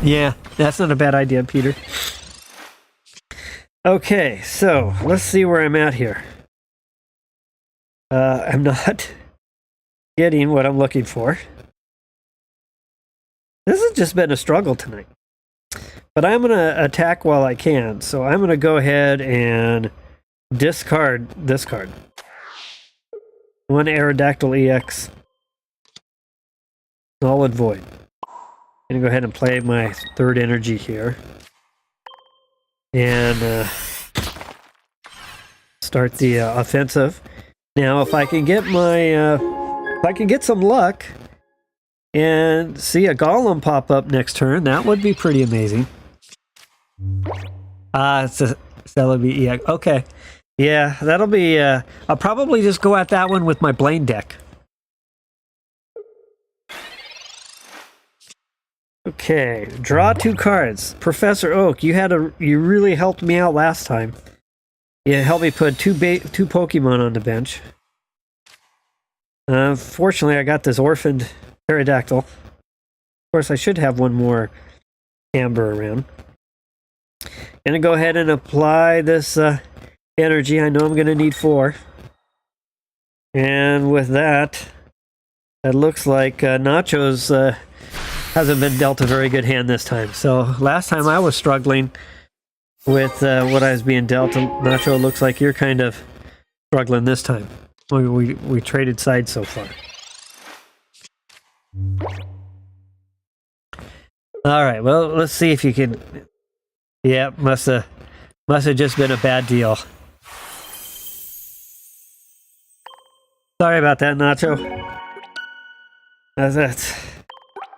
Yeah, that's not a bad idea, Peter. Okay, so let's see where I'm at here. I'm not getting what I'm looking for. This has just been a struggle tonight. But I'm going to attack while I can, so I'm going to go ahead and discard this card. 1 Aerodactyl EX. Solid Void. gonna go ahead and play my third energy here. And start the offensive. Now, if I can get some luck and see a golem pop up next turn, that would be pretty amazing. It's a Celebi EX. Okay. Yeah, that'll be... I'll probably just go at that one with my Blaine deck. Okay, draw 2 cards. Professor Oak, you really helped me out last time. You helped me put two Pokemon on the bench. Fortunately, I got this orphaned Aerodactyl. Of course, I should have one more Amber around. Gonna go ahead and apply this energy. I know I'm gonna need 4. And with that, it looks like Nacho's hasn't been dealt a very good hand this time. So last time I was struggling with what I was being dealt. Nacho, looks like you're kind of struggling this time. We traded sides so far. All right, well, let's see if you can... Yeah, must have just been a bad deal. Sorry about that, Nacho.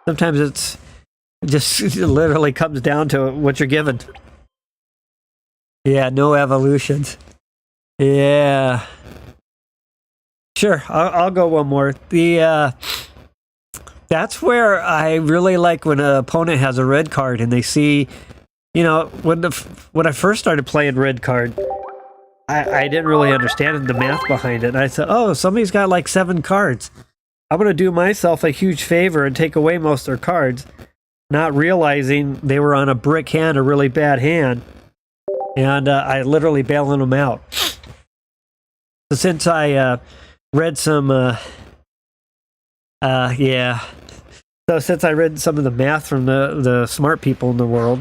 Sometimes it's just literally comes down to what you're given. Yeah, no evolutions. Yeah. Sure, I'll go one more. That's where I really like when an opponent has a red card and they see, you know, when I first started playing red card, I didn't really understand the math behind it. And I said, oh, somebody's got like 7 cards. I'm going to do myself a huge favor and take away most of their cards, not realizing they were on a brick hand, a really bad hand. And I literally bailing them out. So since I read some, yeah. So since I read some of the math from the smart people in the world,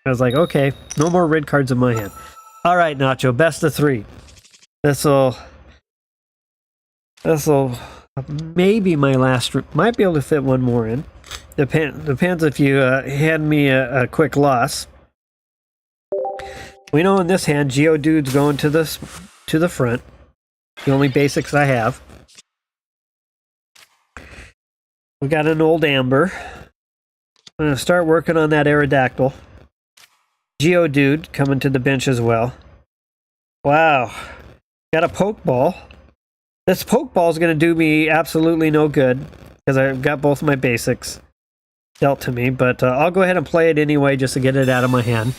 I was like, okay, no more red cards in my hand. All right, Nacho, best of 3. This'll maybe my last. Might be able to fit one more in. Depends if you hand me a quick loss. We know in this hand, Geodude's going to the front. The only basics I have. We got an old Amber. I'm going to start working on that Aerodactyl. Geodude coming to the bench as well. Wow. Got a Pokeball. This Pokeball is going to do me absolutely no good because I've got both my basics dealt to me, but I'll go ahead and play it anyway just to get it out of my hand.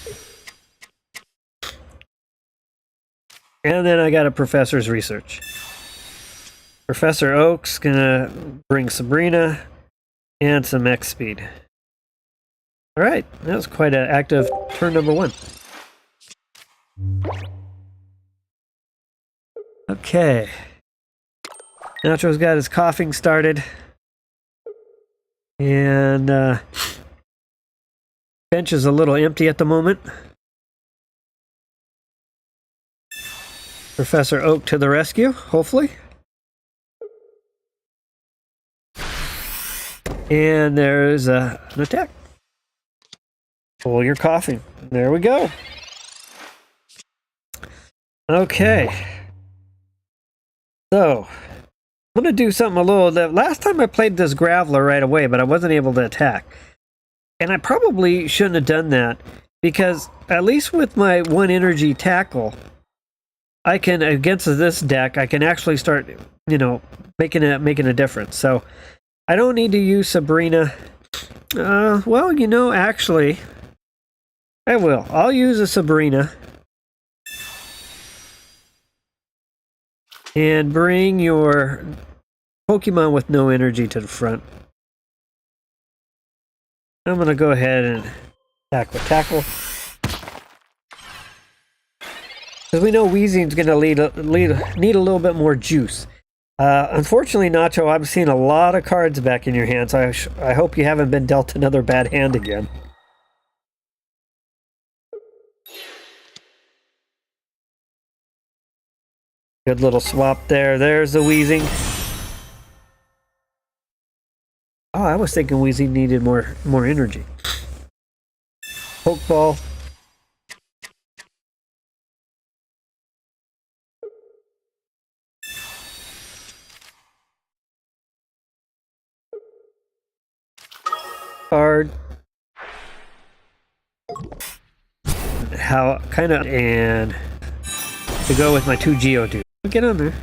And then I got a Professor's Research. Professor Oak's going to bring Sabrina and some X speed. All right, that was quite an active turn number 1. Okay. Nacho's got his coughing started. And bench is a little empty at the moment. Professor Oak to the rescue, hopefully. And there's an attack. Pull your coughing. There we go. Okay. So, I'm going to do something a little... Last time I played this Graveler right away, but I wasn't able to attack. And I probably shouldn't have done that, because at least with my 1 energy tackle, I can, against this deck, I can actually start, you know, making a difference. So, I don't need to use Sabrina. Well, you know, actually, I will. I'll use a Sabrina. And bring your Pokemon with no energy to the front. I'm going to go ahead and attack with Tackle. Because we know Weezing's going to need a little bit more juice. Unfortunately, Nacho, I'm seeing a lot of cards back in your hand, so I hope you haven't been dealt another bad hand again. Good little swap there. There's the Weezing. Oh, I was thinking Wheezy needed more energy. Pokeball. Card. How kind of, and to go with my 2 Geodude. Get on there.